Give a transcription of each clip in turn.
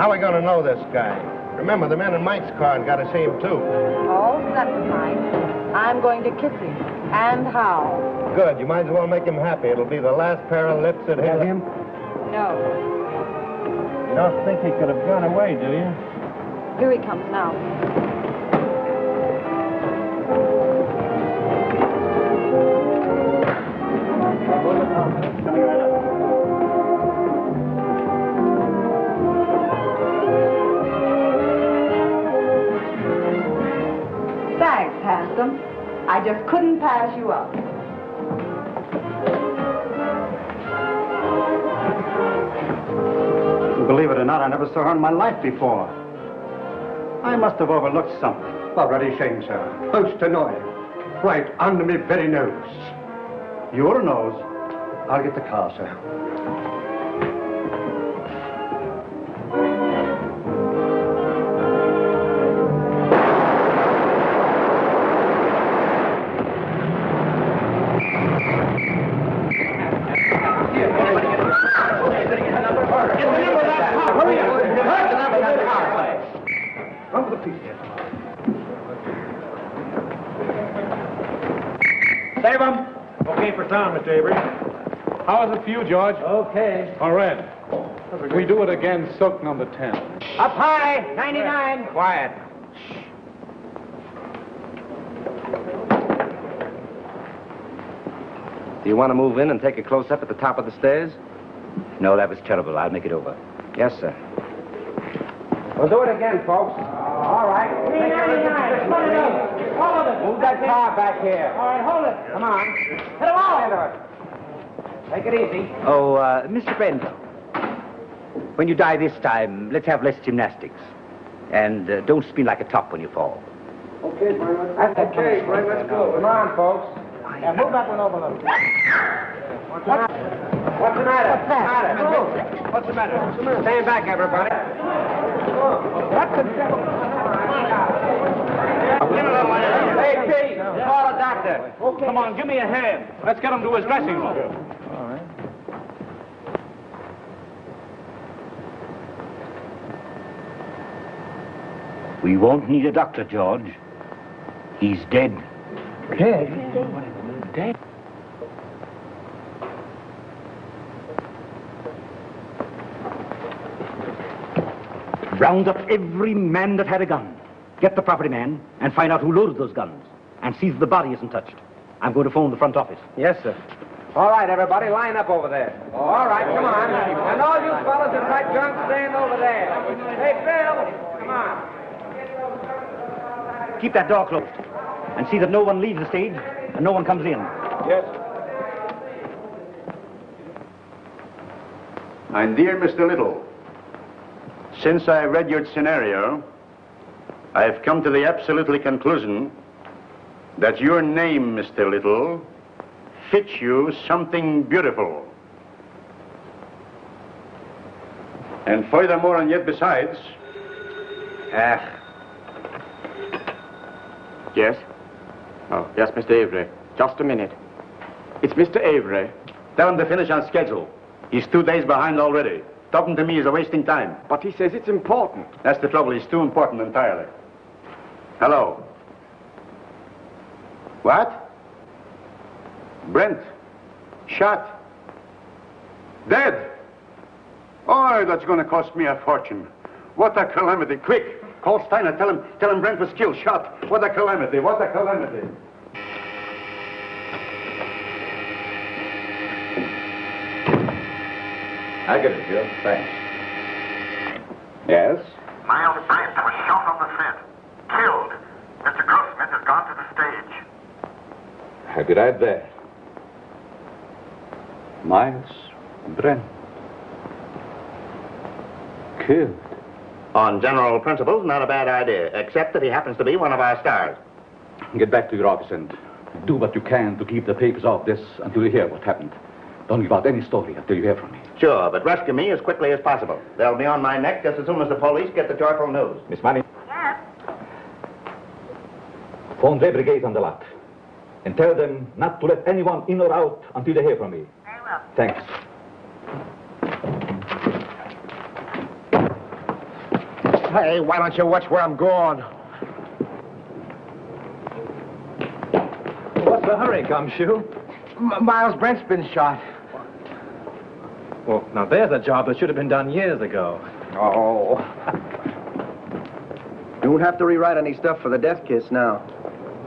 How are we going to know this guy? Remember, the men in Mike's car got to see him, too. Oh, that's fine. I'm going to kiss him. And how? Good. You might as well make him happy. It'll be the last pair of lips that hit him. No. You don't think he could have gone away, do you? Here he comes now. Coming right up. Thanks, handsome. I just couldn't pass you up. Believe it or not, I never saw her in my life before. I must have overlooked something. A bloody shame, sir. Most annoying. Right under me very nose. Your nose? I'll get the car, sir. Save him. Okay for town, Mr. Avery. How is it for you, George? Okay. All right. We do it again, soak number 10. Up high, 99. Quiet. Do you want to move in and take a close-up at the top of the stairs? No, that was terrible. I'll make it over. Yes, sir. We'll do it again, folks. All right. 399. Put it up. All of it. Move that car back here. All right, hold it. Come on. Hit them all into it. Take it easy. Oh, Mr. Brendel, when you die this time, let's have less gymnastics. And don't spin like a top when you fall. Okay, Brian. That's okay, Brian. Let's go. Come on, folks. Yeah, move that one over a little. What's the matter? What's the matter? What's the matter? Stand back, everybody. What the devil? Hey, Pete, call a doctor. Okay. Come on, give me a hand. Let's get him to his dressing room. All right. We won't need a doctor, George. He's dead. Dead? Dead? Round up every man that had a gun. Get the property man and find out who loaded those guns. And see that the body isn't touched. I'm going to phone the front office. Yes, sir. All right, everybody, line up over there. All right, come on. And all you fellas in tight junk, stand over there. Hey, Bill, come on. Keep that door closed. And see that no one leaves the stage and no one comes in. Yes. My dear Mr. Little, since I read your scenario, I have come to the absolutely conclusion that your name, Mr. Little, fits you something beautiful. And furthermore, and yet besides... Yes? Oh, yes, Mr. Avery. Just a minute. It's Mr. Avery. Tell him to finish on schedule. He's 2 days behind already. Talking to me is a wasting time. But he says it's important. That's the trouble. He's too important entirely. Hello. What? Brent. Shot. Dead. Oh, that's going to cost me a fortune. What a calamity. Quick. Call Steiner. Tell him Brent was killed, shot. What a calamity. What a calamity. I get it, Joe. Thanks. Yes? Miles Brent was shot on the set. Killed. Mr. Grossman has gone to the stage. I'll be right there. Miles Brent. Killed. On general principles, not a bad idea, except that he happens to be one of our stars. Get back to your office and do what you can to keep the papers off this until you hear what happened. Don't give out any story until you hear from me. Sure, but rescue me as quickly as possible. They'll be on my neck just as soon as the police get the joyful news. Miss Money. Yes? Phone the brigade on the lot. And tell them not to let anyone in or out until they hear from me. Very well. Thanks. Hey, why don't you watch where I'm going? What's the hurry, Gumshoe? Miles Brent's been shot. Well, now there's a job that should have been done years ago. Oh. You won't have to rewrite any stuff for the death kiss now.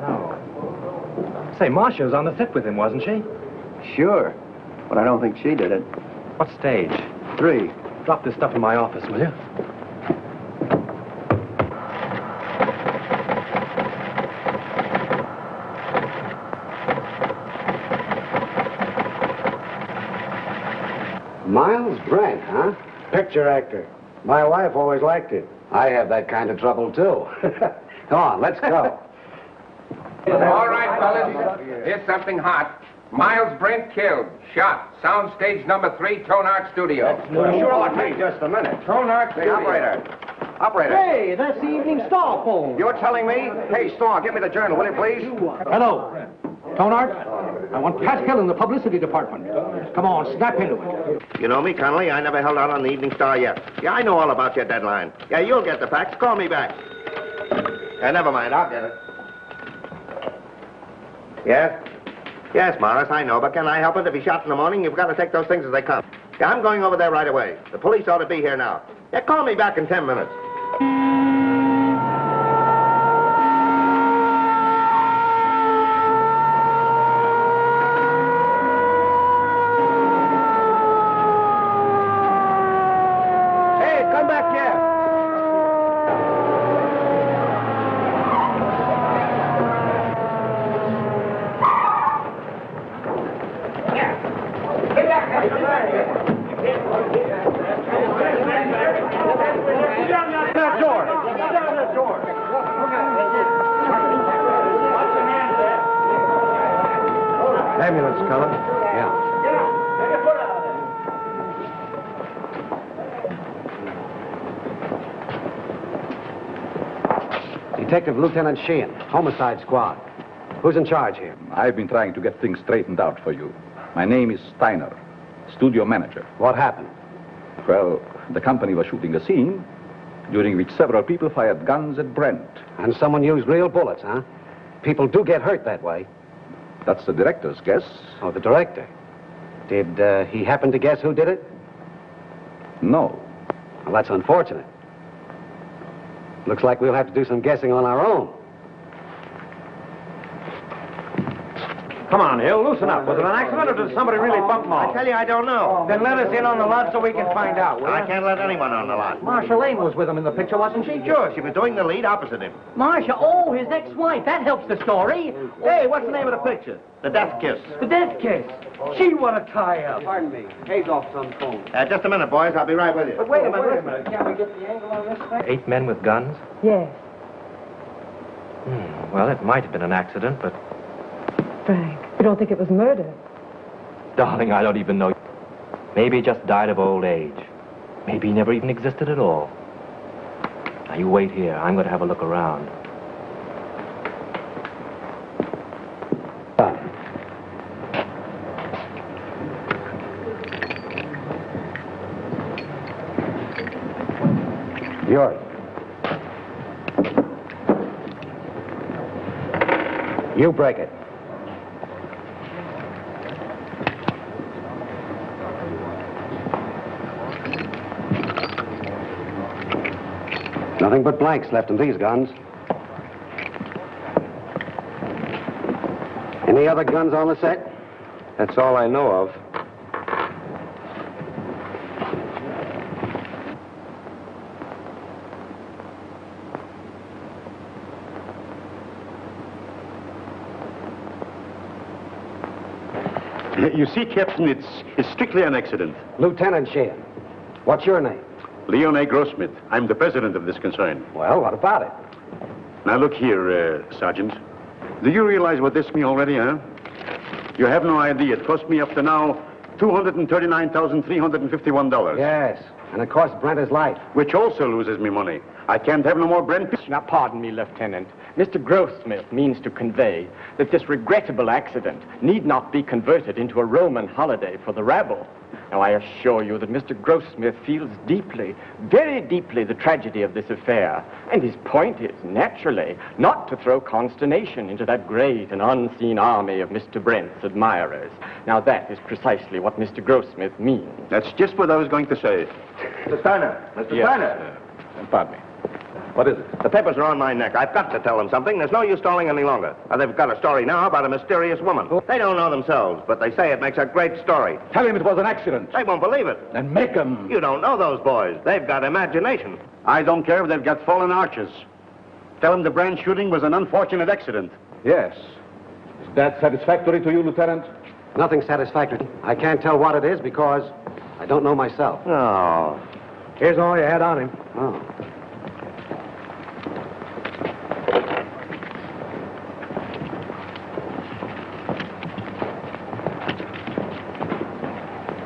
No. Say, Marcia was on the set with him, wasn't she? Sure, but I don't think she did it. What stage? 3. Drop this stuff in my office, will you? Miles Brent, huh? Picture actor. My wife always liked it. I have that kind of trouble, too. Come on, let's go. All right, fellas. Here's something hot. Miles Brent killed. Shot. Soundstage number 3, Tone Art Studio. Sure, hey, just a minute. Tone Art Hey, Studio. operator. Hey, that's the Evening Star phone. You're telling me? Hey, Star, give me the journal, will you, please? Hello. Tonart, I want Pascal in the publicity department. Come on, snap into it. You know me, Connolly. I never held out on the Evening Star yet. Yeah, I know all about your deadline. Yeah, you'll get the facts. Call me back. Never mind. I'll get it. Yes? Yes, Morris, I know, but can I help it? If he's shot in the morning, you've got to take those things as they come. Yeah, I'm going over there right away. The police ought to be here now. Yeah, call me back in 10 minutes. Ambulance, Cullen. Yeah. Detective Lieutenant Sheehan, Homicide Squad. Who's in charge here? I've been trying to get things straightened out for you. My name is Steiner, studio manager. What happened? Well, the company was shooting a scene during which several people fired guns at Brent. And someone used real bullets, huh? People do get hurt that way. That's the director's guess. Oh, the director. Did he happen to guess who did it? No. Well, that's unfortunate. Looks like we'll have to do some guessing on our own. Come on, Hill, loosen up. Was it an accident or did somebody really bump Maul? I tell you, I don't know. Then let us in on the lot so we can find out, will I you? can't let anyone on the lot. Marcia Lane was with him in the picture, wasn't she? Sure, she was doing the lead opposite him. Marcia, oh, his ex-wife. That helps the story. Hey, what's the name of the picture? The Death Kiss. The death kiss. Gee, what a tie-up. Pardon me. Hazel's on phone. Just a minute, boys. I'll be right with you. But wait a minute. Can we get the angle on this thing? 8 men with guns? Yes, Well, it might have been an accident, but... Frank. You don't think it was murder? Darling, I don't even know. Maybe he just died of old age. Maybe he never even existed at all. Now, you wait here. I'm going to have a look around. Yours. You break it. Nothing but blanks left in these guns. Any other guns on the set? That's all I know of. You see, Captain, it's strictly an accident. Lieutenant Sheehan. What's your name? Leon A. Grossmith. I'm the president of this concern. Well, what about it? Now, look here, Sergeant. Do you realize what this means already, huh? You have no idea. It cost me up to now $239,351. Yes, and it cost Brent his life. Which also loses me money. I can't have no more Brent. Now, pardon me, Lieutenant. Mr. Grossmith means to convey that this regrettable accident need not be converted into a Roman holiday for the rabble. Now, I assure you that Mr. Grossmith feels deeply, very deeply, the tragedy of this affair. And his point is, naturally, not to throw consternation into that great and unseen army of Mr. Brent's admirers. Now, that is precisely what Mr. Grossmith means. That's just what I was going to say. Mr. Steiner! Mr. Steiner! Pardon me. What is it? The papers are on my neck. I've got to tell them something. There's no use stalling any longer. They've got a story now about a mysterious woman. They don't know themselves, but they say it makes a great story. Tell him it was an accident. They won't believe it. Then make him. You don't know those boys. They've got imagination. I don't care if they've got fallen arches. Tell them the Brand shooting was an unfortunate accident. Yes. Is that satisfactory to you, Lieutenant? Nothing satisfactory. I can't tell what it is because I don't know myself. Oh. Here's all you had on him. Oh.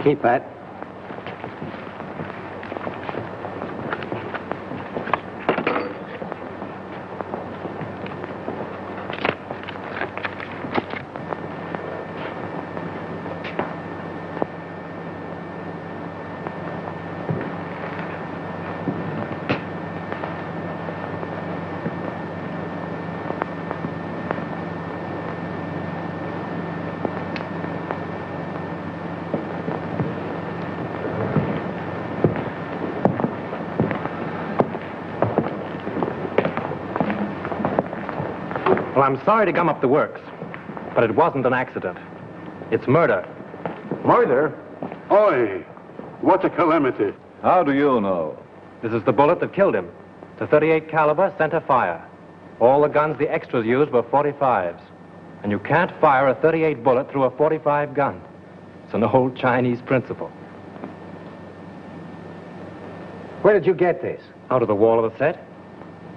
Keep that. Well, I'm sorry to gum up the works, but it wasn't an accident. It's murder. Murder? Oi, what a calamity. How do you know? This is the bullet that killed him. It's a .38 caliber center fire. All the guns the extras used were .45s. And you can't fire a .38 bullet through a .45 gun. It's an old Chinese principle. Where did you get this? Out of the wall of the set?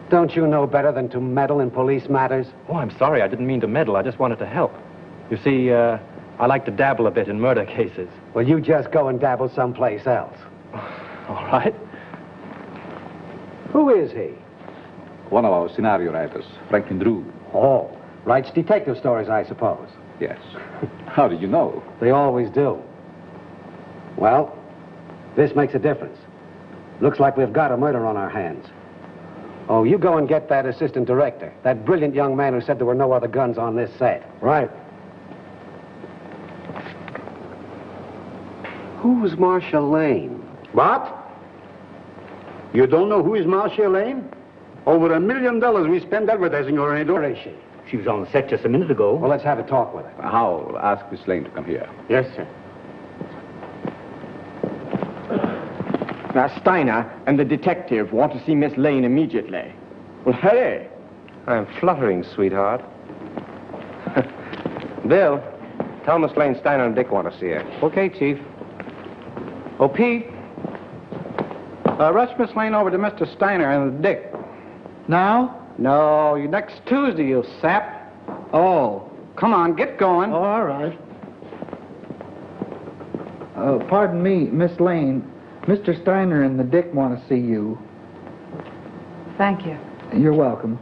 Don't you know better than to meddle in police matters? Oh, I'm sorry. I didn't mean to meddle. I just wanted to help. You see, I like to dabble a bit in murder cases. Well, you just go and dabble someplace else. All right. Who is he? One of our scenario writers, Franklin Drew. Oh, writes detective stories, I suppose. Yes. How did you know? They always do. Well, this makes a difference. Looks like we've got a murder on our hands. Oh, you go and get that assistant director, that brilliant young man who said there were no other guns on this set. Right. Who's Marcia Lane? What? You don't know who is Marcia Lane? Over $1 million we spent advertising her in. Where is she? She was on the set just a minute ago. Well, let's have a talk with her. I'll ask Miss Lane to come here. Yes, sir. Now, Steiner and the detective want to see Miss Lane immediately. Well, hurry. I'm fluttering, sweetheart. Bill, tell Miss Lane Steiner and Dick want to see her. Okay, Chief. Oh, Pete. Rush Miss Lane over to Mr. Steiner and Dick. Now? No, next Tuesday, you sap. Oh, come on, get going. Oh, all right. Pardon me, Miss Lane. Mr. Steiner and the Dick want to see you. Thank you. You're welcome.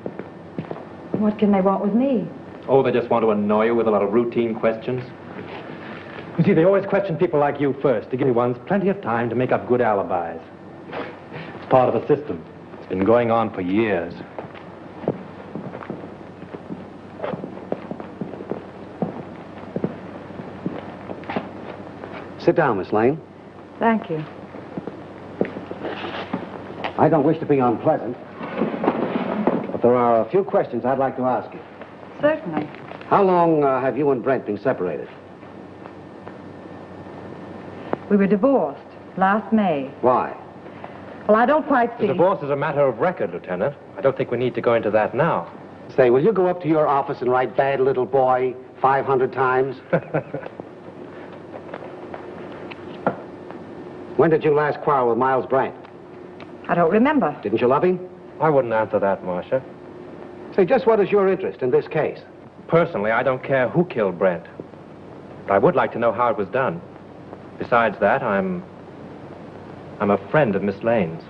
What can they want with me? Oh, they just want to annoy you with a lot of routine questions. You see, they always question people like you first to give you ones plenty of time to make up good alibis. It's part of a system. It's been going on for years. Sit down, Miss Lane. Thank you. I don't wish to be unpleasant, but there are a few questions I'd like to ask you. Certainly. How long have you and Brent been separated? We were divorced last May. Why? Well, I don't quite see. The divorce is a matter of record, Lieutenant. I don't think we need to go into that now. Say, will you go up to your office and write "bad little boy" 500 times? When did you last quarrel with Miles Brent? I don't remember. Didn't you love him? I wouldn't answer that, Marcia. Say, just what is your interest in this case? Personally, I don't care who killed Brent. But I would like to know how it was done. Besides that, I'm a friend of Miss Lane's.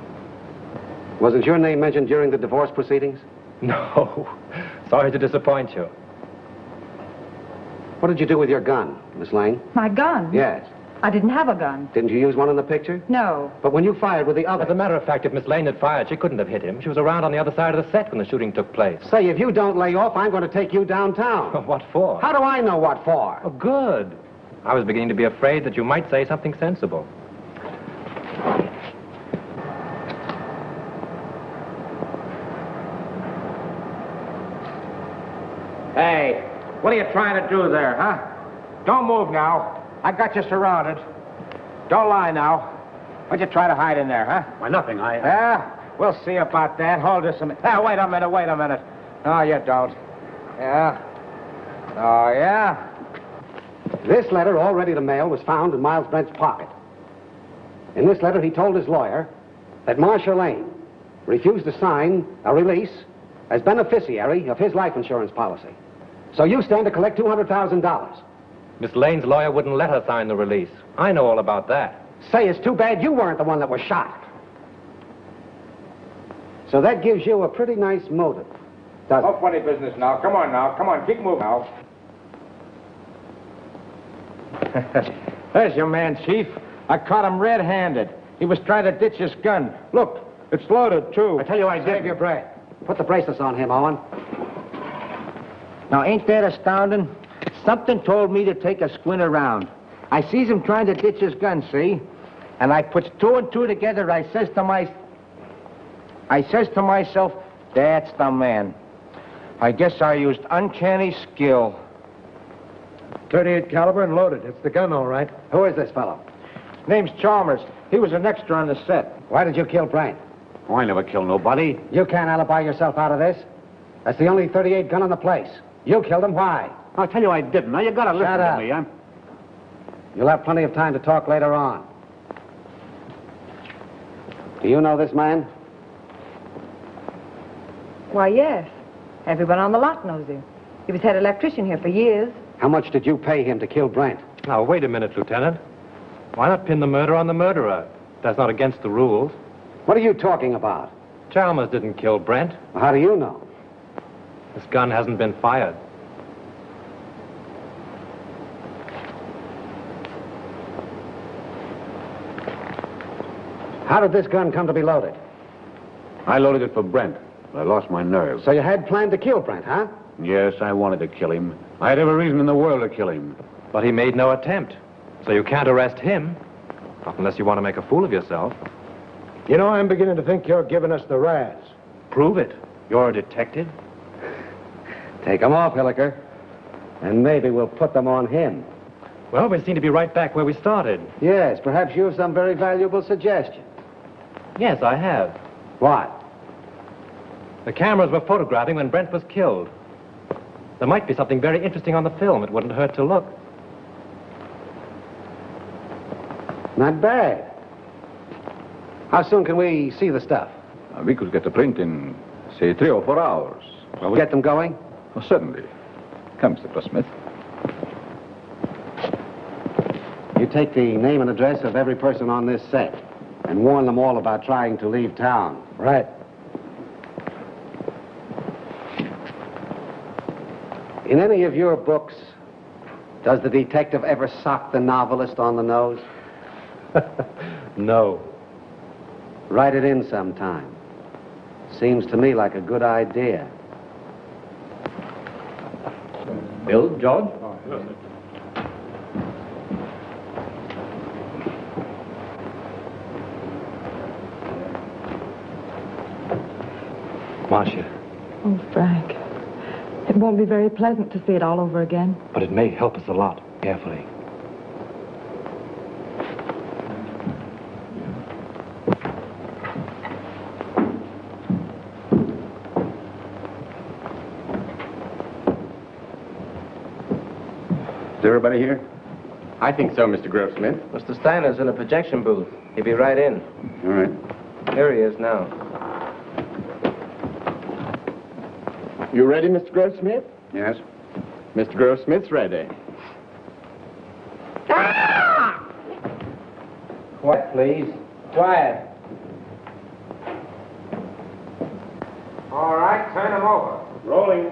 Wasn't your name mentioned during the divorce proceedings? No. Sorry to disappoint you. What did you do with your gun, Miss Lane? My gun? Yes. I didn't have a gun. Didn't you use one in the picture? No. But when you fired with the other... As a matter of fact, if Miss Lane had fired, she couldn't have hit him. She was around on the other side of the set when the shooting took place. Say, if you don't lay off, I'm going to take you downtown. What for? How do I know what for? Oh, good. I was beginning to be afraid that you might say something sensible. Hey, what are you trying to do there, huh? Don't move now. I got you surrounded. Don't lie now. What'd you try to hide in there, huh? Why, nothing. Yeah, we'll see about that. Hold this a minute. Wait a minute. No, you don't. Yeah. Oh, yeah? This letter, all ready to mail, was found in Miles Brent's pocket. In this letter, he told his lawyer that Marcia Lane refused to sign a release as beneficiary of his life insurance policy. So you stand to collect $200,000. Miss Lane's lawyer wouldn't let her sign the release. I know all about that. Say, it's too bad you weren't the one that was shot. So that gives you a pretty nice motive, doesn't it? No funny business now. Come on, keep moving now. There's your man, Chief. I caught him red-handed. He was trying to ditch his gun. Look, it's loaded, too. I tell you, I save your breath. Put the bracelets on him, Owen. Now, ain't that astounding? Something told me to take a squint around. I sees him trying to ditch his gun, see? And I puts two and two together. I says to myself, that's the man. I guess I used uncanny skill. 38 caliber and loaded. It's the gun, all right. Who is this fellow? Name's Chalmers. He was an extra on the set. Why did you kill Brent? Oh, I never killed nobody. You can't alibi yourself out of this. That's the only 38 gun in the place. You killed him. Why? I'll tell you I didn't. Now, you gotta listen Shut to up. me. You'll have plenty of time to talk later on. Do you know this man? Why, yes. Everyone on the lot knows him. He was head electrician here for years. How much did you pay him to kill Brent? Now, wait a minute, Lieutenant. Why not pin the murder on the murderer? That's not against the rules. What are you talking about? Chalmers didn't kill Brent. Well, how do you know? This gun hasn't been fired. How did this gun come to be loaded? I loaded it for Brent. I lost my nerve. So you had planned to kill Brent, huh? Yes, I wanted to kill him. I had every reason in the world to kill him. But he made no attempt. So you can't arrest him. Not unless you want to make a fool of yourself. You know, I'm beginning to think you're giving us the razz. Prove it. You're a detective. Take them off, Hilliker. And maybe we'll put them on him. Well, we seem to be right back where we started. Yes, perhaps you have some very valuable suggestions. Yes, I have. What? The cameras were photographing when Brent was killed. There might be something very interesting on the film. It wouldn't hurt to look. Not bad. How soon can we see the stuff? We could get the print in, say, 3 or 4 hours. Well, get them going? Oh, certainly. Come, Mr. Grossmith. You take the name and address of every person on this set and warn them all about trying to leave town. Right. In any of your books, does the detective ever sock the novelist on the nose? No. Write it in sometime. Seems to me like a good idea. Bill, George? Marcia. Oh, Frank. It won't be very pleasant to see it all over again. But it may help us a lot. Carefully. Is everybody here? I think so, Mr. Grossmith. Mr. Steiner's in a projection booth. He'll be right in. All right. Here he is now. You ready, Mr. Grossmith? Yes? Mr. Grossmith's ready. Quiet, please. Quiet. All right, turn him over. Rolling.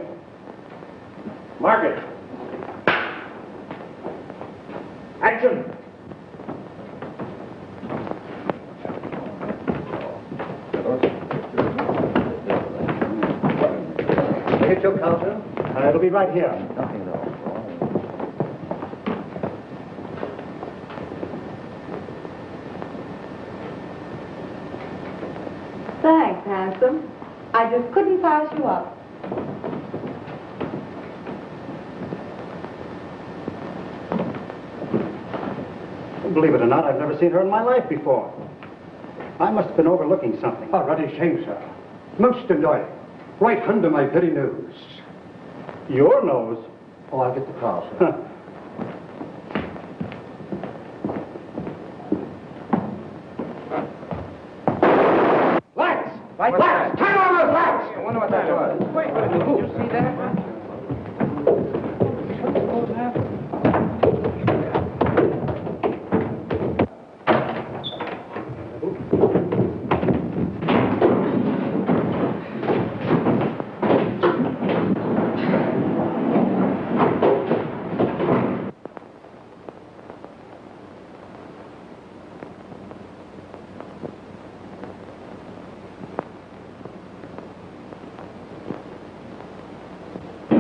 Margaret. Action. Hit your counter? It'll be right here. Thanks, handsome. I just couldn't pass you up. Believe it or not, I've never seen her in my life before. I must have been overlooking something. Oh, ruddy shame, sir. Most annoying. Right under my very nose. Your nose? Oh, I'll get the car, sir. Lights! Lights! Turn on those lights! I wonder what that was. Wait, did you see that?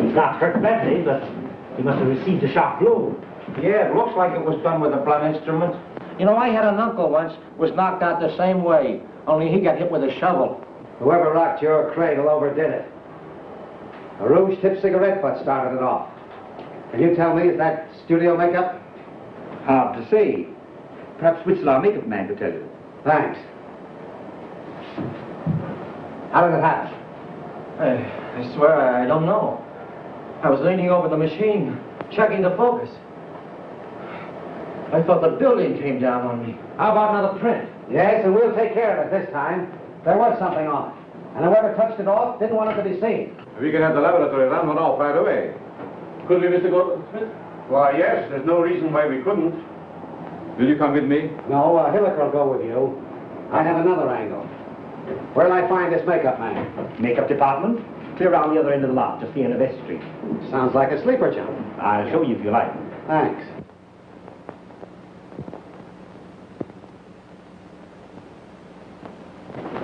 Not hurt badly, but he must have received a sharp blow. Yeah, it looks like it was done with a blunt instrument. You know, I had an uncle once was knocked out the same way, only he got hit with a shovel. Whoever rocked your cradle overdid it. A rouge tip cigarette butt started it off. Can you tell me, is that studio makeup? Hard to say. Perhaps Witzel, our makeup man, could tell you. Thanks. How did it happen? I swear I don't know. I was leaning over the machine, checking the focus. I thought the building came down on me. How about another print? Yes, and we'll take care of it this time. There was something on it. And whoever touched it off didn't want it to be seen. We can have the laboratory run one off right away. Could we, Mr. Goldsmith? Why, yes, there's no reason why we couldn't. Will you come with me? No, Hilliker will go with you. I have another angle. Where'll I find this makeup man? Makeup department? Clear around the other end of the lot, just the end of vestry. Sounds like a sleeper jump. I'll show you if you like. Thanks.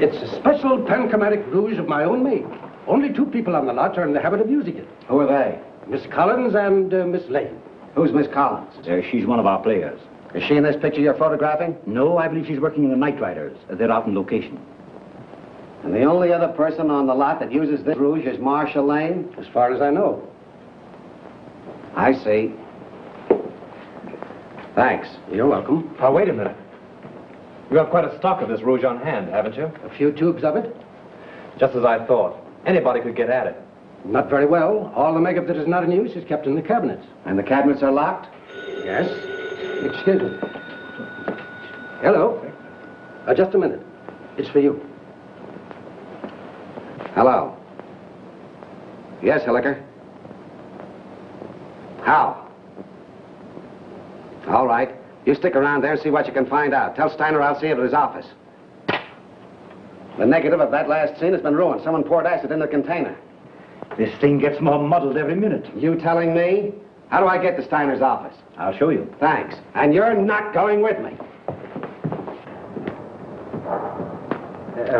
It's a special panchromatic rouge of my own make. Only 2 people on the lot are in the habit of using it. Who are they? Miss Collins and Miss Lane. Who's Miss Collins? She's one of our players. Is she in this picture you're photographing? No, I believe she's working in the Night Riders. They're out in location. And the only other person on the lot that uses this rouge is Marcia Lane? As far as I know. I see. Thanks. You're welcome. Now, wait a minute. You have quite a stock of this rouge on hand, haven't you? A few tubes of it? Just as I thought. Anybody could get at it. Not very well. All the makeup that is not in use is kept in the cabinets. And the cabinets are locked? Yes. Excuse me. Hello. Just a minute. It's for you. Hello. Yes, Hilliker. How? All right. You stick around there and see what you can find out. Tell Steiner I'll see him at his office. The negative of that last scene has been ruined. Someone poured acid in the container. This thing gets more muddled every minute. You telling me? How do I get to Steiner's office? I'll show you. Thanks. And you're not going with me.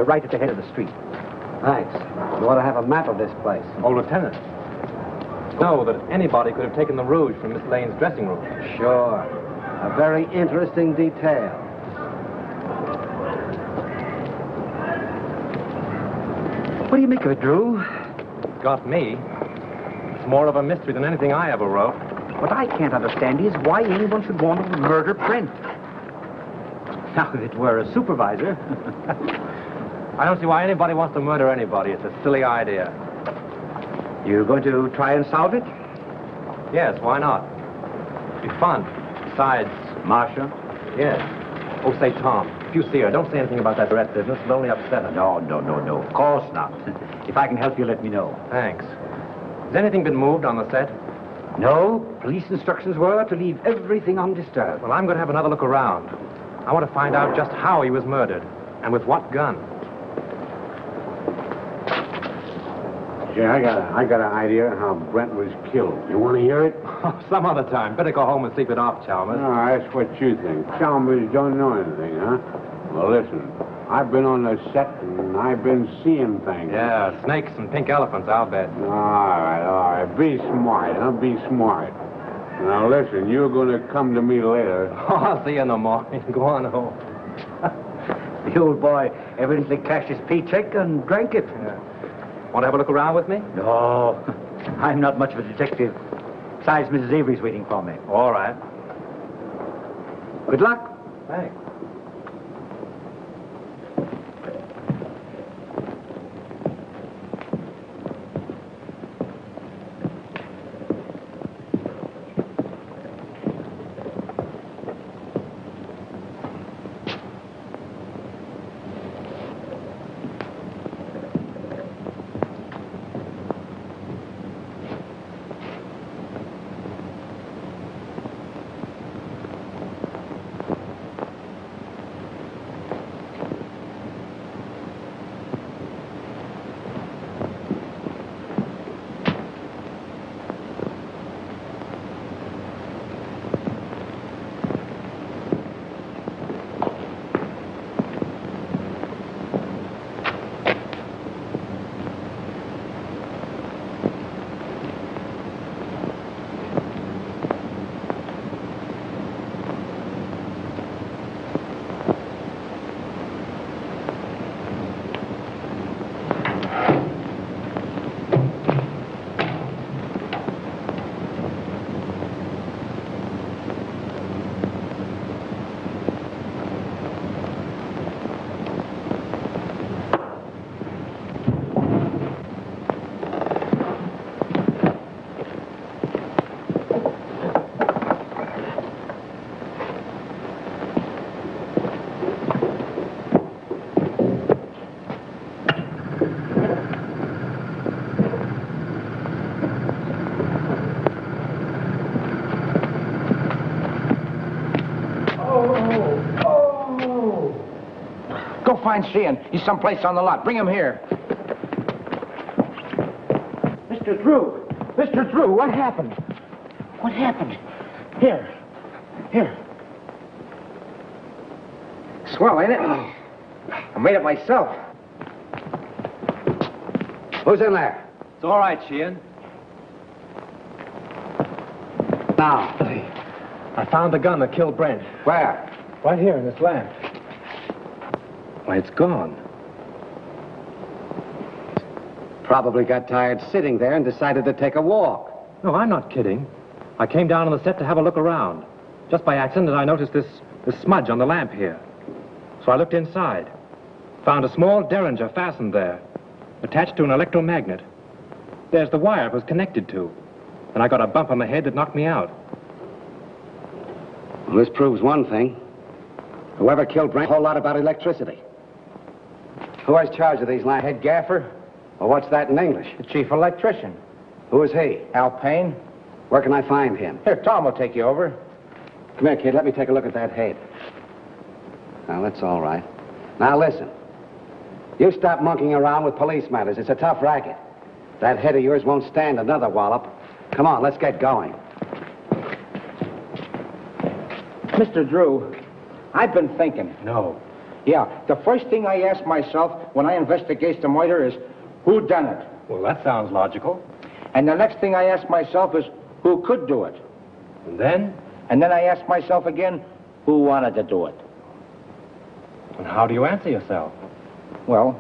Right at the head of the street. Thanks. You ought to have a map of this place. Oh, Lieutenant. Know that anybody could have taken the rouge from Miss Lane's dressing room. Sure. A very interesting detail. What do you make of it, Drew? Got me. It's more of a mystery than anything I ever wrote. What I can't understand is why anyone should want to murder Brent. Now, if it were a supervisor... I don't see why anybody wants to murder anybody. It's a silly idea. You're going to try and solve it? Yes, why not? It'd be fun. Besides... Marcia? Yes. Oh, say, Tom, if you see her, don't say anything about that rat business. It'll only upset her. No. Of course not. If I can help you, let me know. Thanks. Has anything been moved on the set? No. Police instructions were to leave everything undisturbed. Well, I'm going to have another look around. I want to find out just how he was murdered and with what gun. Jay, I got an idea how Brent was killed. You want to hear it? Some other time. Better go home and sleep it off, Chalmers. No, that's what you think. Chalmers don't know anything, huh? Well, listen. I've been on the set and I've been seeing things. Yeah, snakes and pink elephants, I'll bet. All right. Be smart, huh? Be smart. Now, listen, you're going to come to me later. Oh, I'll see you in the morning. Go on home. The old boy evidently cashed his paycheck and drank it. Yeah. Want to have a look around with me? No, I'm not much of a detective. Besides, Mrs. Avery's waiting for me. All right. Good luck. Thanks. Go find Sheehan. He's someplace on the lot. Bring him here. Mr. Drew! Mr. Drew, what happened? What happened? Here. Swell, ain't it? I made it myself. Who's in there? It's all right, Sheehan. Now. I found the gun that killed Brent. Where? Right here in this lamp. Why, it's gone. Probably got tired sitting there and decided to take a walk. No, I'm not kidding. I came down on the set to have a look around. Just by accident, I noticed this smudge on the lamp here. So I looked inside. Found a small derringer fastened there, attached to an electromagnet. There's the wire it was connected to. And I got a bump on the head that knocked me out. Well, this proves one thing. Whoever killed Brent, a whole lot about electricity. Who has charge of these lamps? Head gaffer, Well, what's that in English? the chief electrician. Who is he? Al Payne. Where can I find him? Here, Tom will take you over. Come here, kid. Let me take a look at that head. Now, that's all right. Now, listen. You stop monkeying around with police matters. It's a tough racket. That head of yours won't stand another wallop. Come on, let's get going. Mr. Drew, I've been thinking. No. Yeah, the first thing I ask myself when I investigate the murder is, who done it? Well, that sounds logical. And the next thing I ask myself is, who could do it? And then? And then I ask myself again, who wanted to do it? And how do you answer yourself? Well,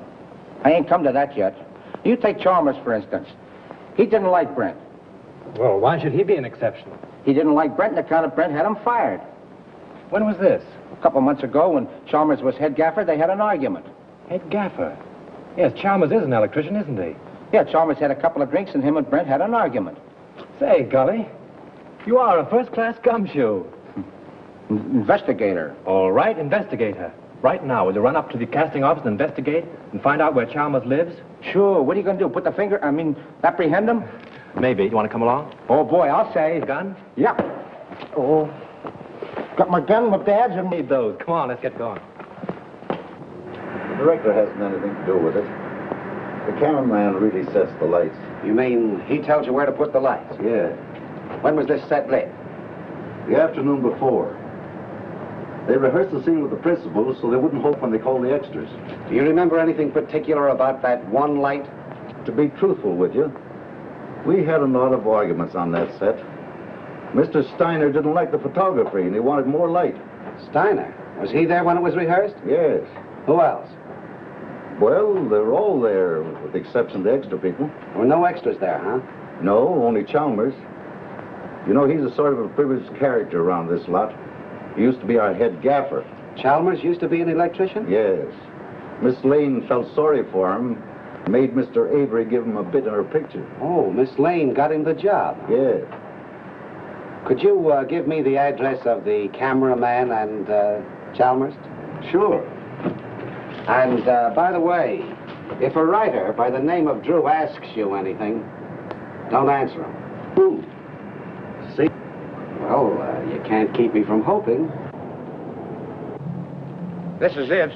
I ain't come to that yet. You take Chalmers, for instance. He didn't like Brent. Well, why should he be an exception? He didn't like Brent, and the account of Brent had him fired. When was this? A couple months ago, when Chalmers was head gaffer, they had an argument. Head gaffer? Yes, Chalmers is an electrician, isn't he? Yeah, Chalmers had a couple of drinks, and him and Brent had an argument. Say, Gully, you are a first-class gumshoe. Investigator. All right, investigator. Right now, will you run up to the casting office and investigate and find out where Chalmers lives? Sure. What are you going to do? Apprehend him? Maybe. You want to come along? Oh, boy, I'll say. A gun? Yeah. Oh. Got my gun, my badge, and Need those. Come on, let's get going. The director hasn't anything to do with it. The cameraman really sets the lights. You mean he tells you where to put the lights? Yeah. When was this set lit? The afternoon before. They rehearsed the scene with the principals so they wouldn't hope when they called the extras. Do you remember anything particular about that one light? To be truthful with you, we had a lot of arguments on that set. Mr. Steiner didn't like the photography and he wanted more light. Steiner? Was he there when it was rehearsed? Yes. Who else? Well, they were all there, with the exception of the extra people. There were no extras there, huh? No, only Chalmers. You know, he's a sort of a privileged character around this lot. He used to be our head gaffer. Chalmers used to be an electrician? Yes. Miss Lane felt sorry for him, made Mr. Avery give him a bit in her picture. Oh, Miss Lane got him the job. Yes. Could you give me the address of the cameraman and Chalmers? Sure. And, by the way, if a writer by the name of Drew asks you anything, don't answer him. Who? See? Well, you can't keep me from hoping. This is it.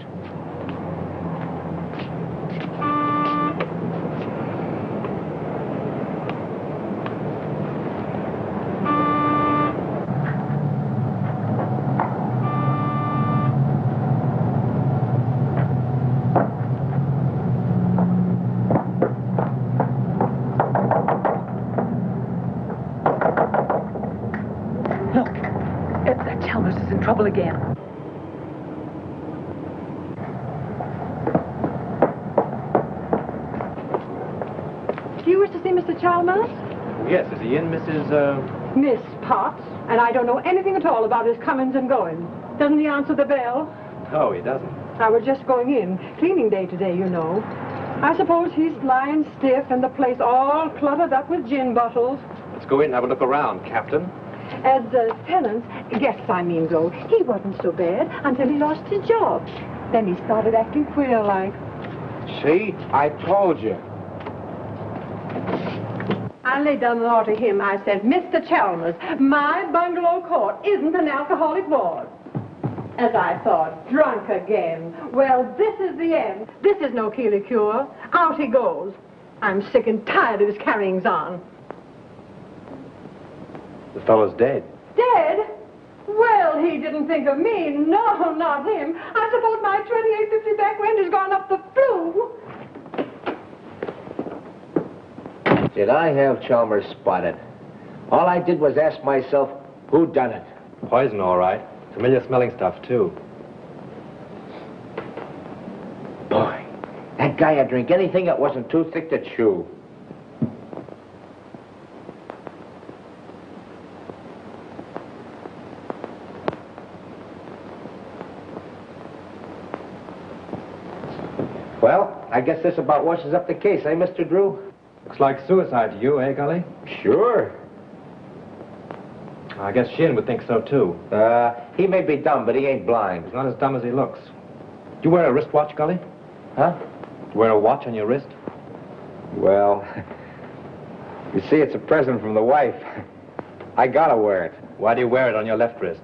That Chalmers is in trouble again. Do you wish to see Mr. Chalmers? Yes, is he in, Mrs. Miss Potts. And I don't know anything at all about his comings and goings. Doesn't he answer the bell? No, he doesn't. I was just going in. Cleaning day today, you know. I suppose he's lying stiff and the place all cluttered up with gin bottles. Let's go in and have a look around, Captain. As tenants, guests I mean though, he wasn't so bad until he lost his job. Then he started acting queer like. See? I told you. I laid down the law to him. I said, Mr. Chalmers, my bungalow court isn't an alcoholic ward. As I thought, drunk again. Well, this is the end. This is no Keeley cure. Out he goes. I'm sick and tired of his carryings on. The fellow's dead. Dead? Well, he didn't think of me. No, not him. I suppose my 2850 back rent has gone up the flue. Did I have Chalmers spotted? All I did was ask myself, who done it? Poison, all right. Familiar smelling stuff, too. Boy, that guy would drink anything that wasn't too thick to chew. Well, I guess this about washes up the case, eh, Mr. Drew? Looks like suicide to you, eh, Gully? Sure. I guess Sheehan would think so, too. He may be dumb, but he ain't blind. He's not as dumb as he looks. Do you wear a wristwatch, Gully? Huh? Do you wear a watch on your wrist? Well, you see, it's a present from the wife. I gotta wear it. Why do you wear it on your left wrist?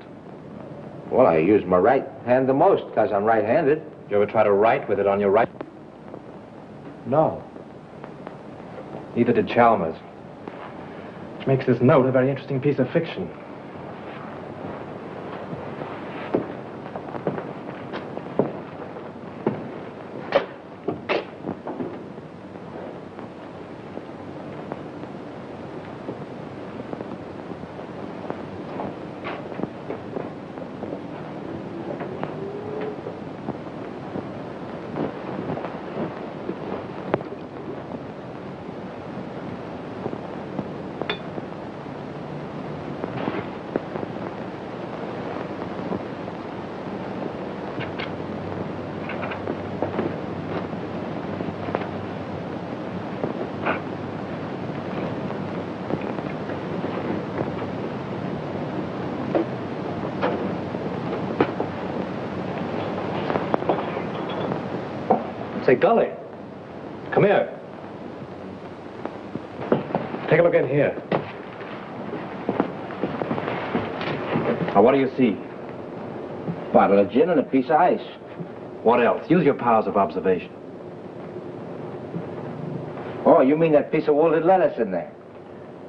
Well, I use my right hand the most, because I'm right-handed. You ever try to write with it on your right? No. Neither did Chalmers. Which makes this note a very interesting piece of fiction. Say, Gully, come here. Take a look in here. Now, what do you see? Bottle of gin and a piece of ice. What else? Use your powers of observation. Oh, you mean that piece of wilted lettuce in there?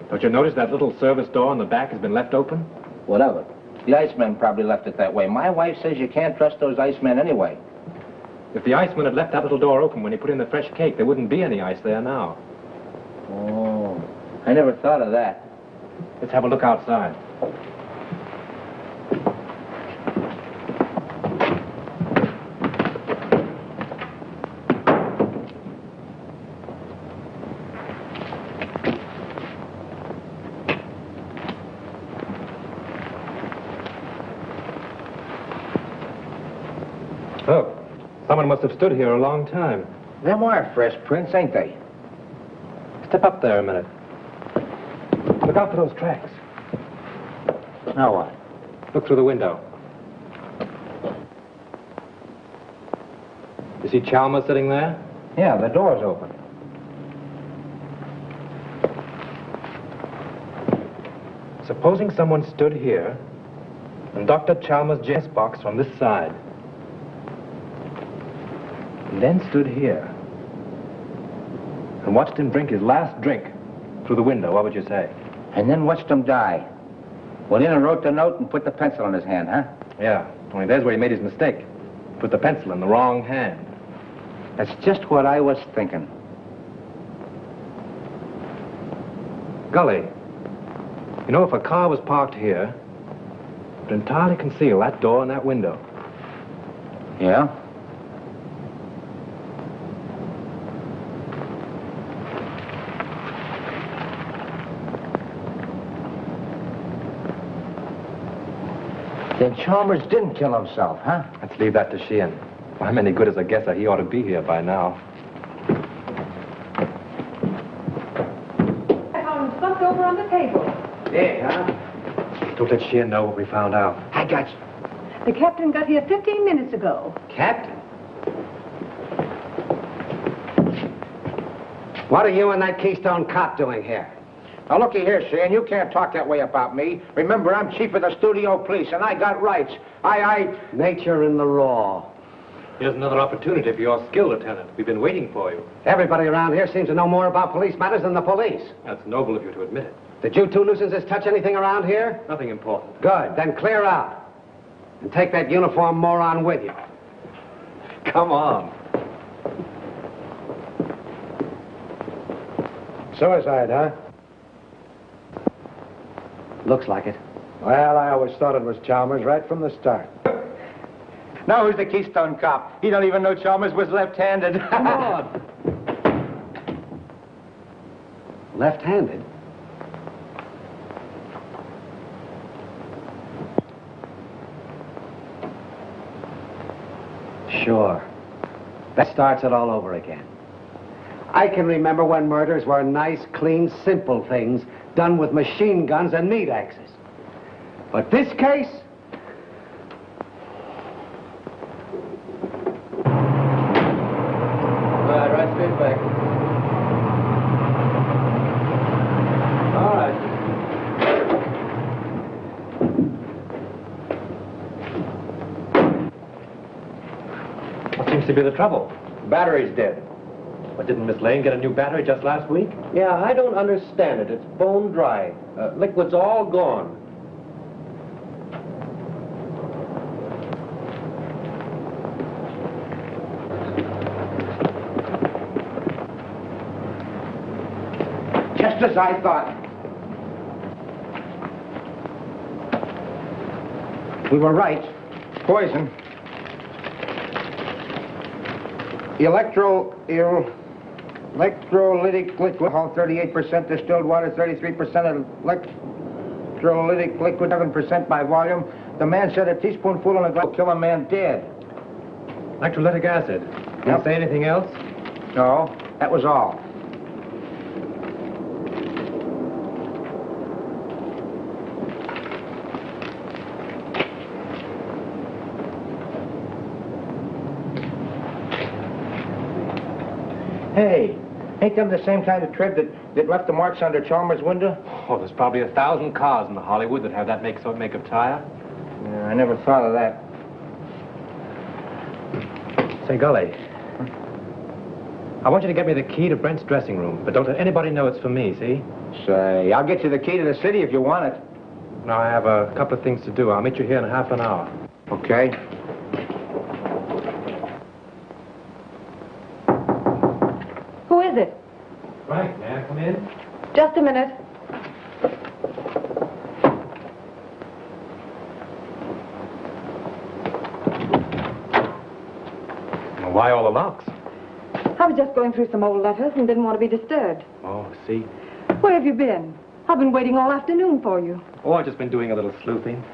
Don't you notice that little service door on the back has been left open? Whatever. The iceman probably left it that way. My wife says you can't trust those icemen anyway. If the iceman had left that little door open when he put in the fresh cake, there wouldn't be any ice there now. Oh, I never thought of that. Let's have a look outside. Look, someone must have stood here a long time. Them are fresh prints, ain't they? Step up there a minute. Look out for those tracks. Now what? Look through the window. You see Chalmers sitting there? Yeah, the door's open. Supposing someone stood here and Dr. Chalmers' James box from this side, and then stood here and watched him drink his last drink through the window, what would you say? And then watched him die. Went in and wrote the note and put the pencil in his hand, huh? Yeah, only there's where he made his mistake. Put the pencil in the wrong hand. That's just what I was thinking. Gully, you know, if a car was parked here, it would entirely conceal that door and that window. Yeah? Then Chalmers didn't kill himself, huh? Let's leave that to Sheehan. If I'm any good as a guesser, he ought to be here by now. I found him slumped over on the table. Yeah, huh? Don't let Sheehan know what we found out. I got you. The captain got here 15 minutes ago. Captain? What are you and that Keystone cop doing here? Now, looky here, Sheehan, you can't talk that way about me. Remember, I'm chief of the studio police, and I got rights. Nature in the raw. Here's another opportunity for your skill, Lieutenant. We've been waiting for you. Everybody around here seems to know more about police matters than the police. That's noble of you to admit it. Did you two nuisances touch anything around here? Nothing important. Good. Then clear out. And take that uniform moron with you. Come on. Suicide, huh? Looks like it. Well, I always thought it was Chalmers right from the start. Now who's the Keystone cop? He don't even know Chalmers was left-handed. Come on. Left-handed? Sure. That starts it all over again. I can remember when murders were nice, clean, simple things done with machine guns and meat axes. But this case? Right straight back. All right. What seems to be the trouble? Battery's dead. But didn't Miss Lane get a new battery just last week? Yeah, I don't understand it. It's bone dry. Liquid's all gone. Just as I thought. We were right. Poison. Electrolytic liquid, 38% distilled water, 33% electrolytic liquid, 7% by volume. The man said a teaspoonful in a glass will kill a man dead. Electrolytic acid. Did you say anything else? No, that was all. Hey, ain't them the same kind of tread that left the marks under Chalmers' window? Oh, there's probably 1,000 cars in Hollywood that have that make of tire. Yeah, I never thought of that. Say, Gully, I want you to get me the key to Brent's dressing room, but don't let anybody know it's for me, see? Say, I'll get you the key to the city if you want it. Now, I have a couple of things to do. I'll meet you here in half an hour. Okay. Who is it? Frank, may I come in? Just a minute. Well, why all the locks? I was just going through some old letters and didn't want to be disturbed. Oh, see? Where have you been? I've been waiting all afternoon for you. Oh, I've just been doing a little sleuthing.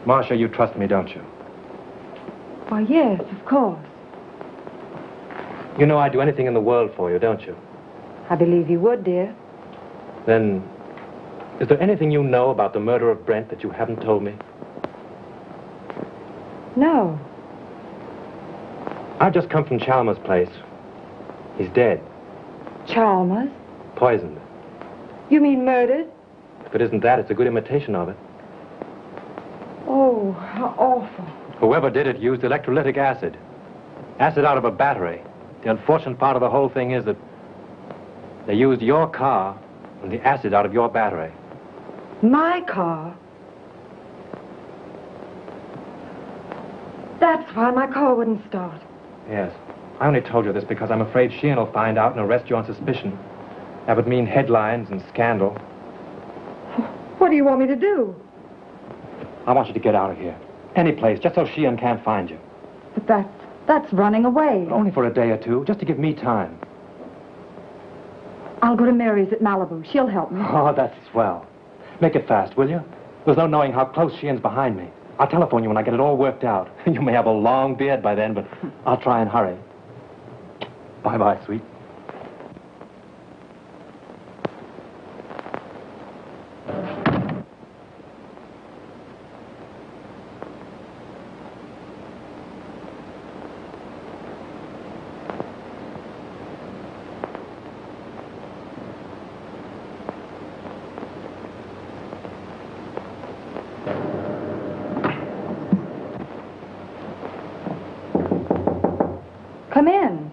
Marcia, you trust me, don't you? Why, yes, of course. You know I'd do anything in the world for you, don't you? I believe you would, dear. Then, is there anything you know about the murder of Brent that you haven't told me? No. I've just come from Chalmers' place. He's dead. Chalmers? Poisoned. You mean murdered? If it isn't that, it's a good imitation of it. Oh, how awful. Whoever did it used electrolytic acid. Acid out of a battery. The unfortunate part of the whole thing is that they used your car and the acid out of your battery. My car? That's why my car wouldn't start. Yes. I only told you this because I'm afraid Sheehan will find out and arrest you on suspicion. That would mean headlines and scandal. What do you want me to do? I want you to get out of here. Any place, just so Sheehan can't find you. But that's running away. But only for a day or two, just to give me time. I'll go to Mary's at Malibu. She'll help me. Oh, that's swell. Make it fast, will you? There's no knowing how close Sheehan's behind me. I'll telephone you when I get it all worked out. You may have a long beard by then, but I'll try and hurry. Bye-bye, sweet. Come in.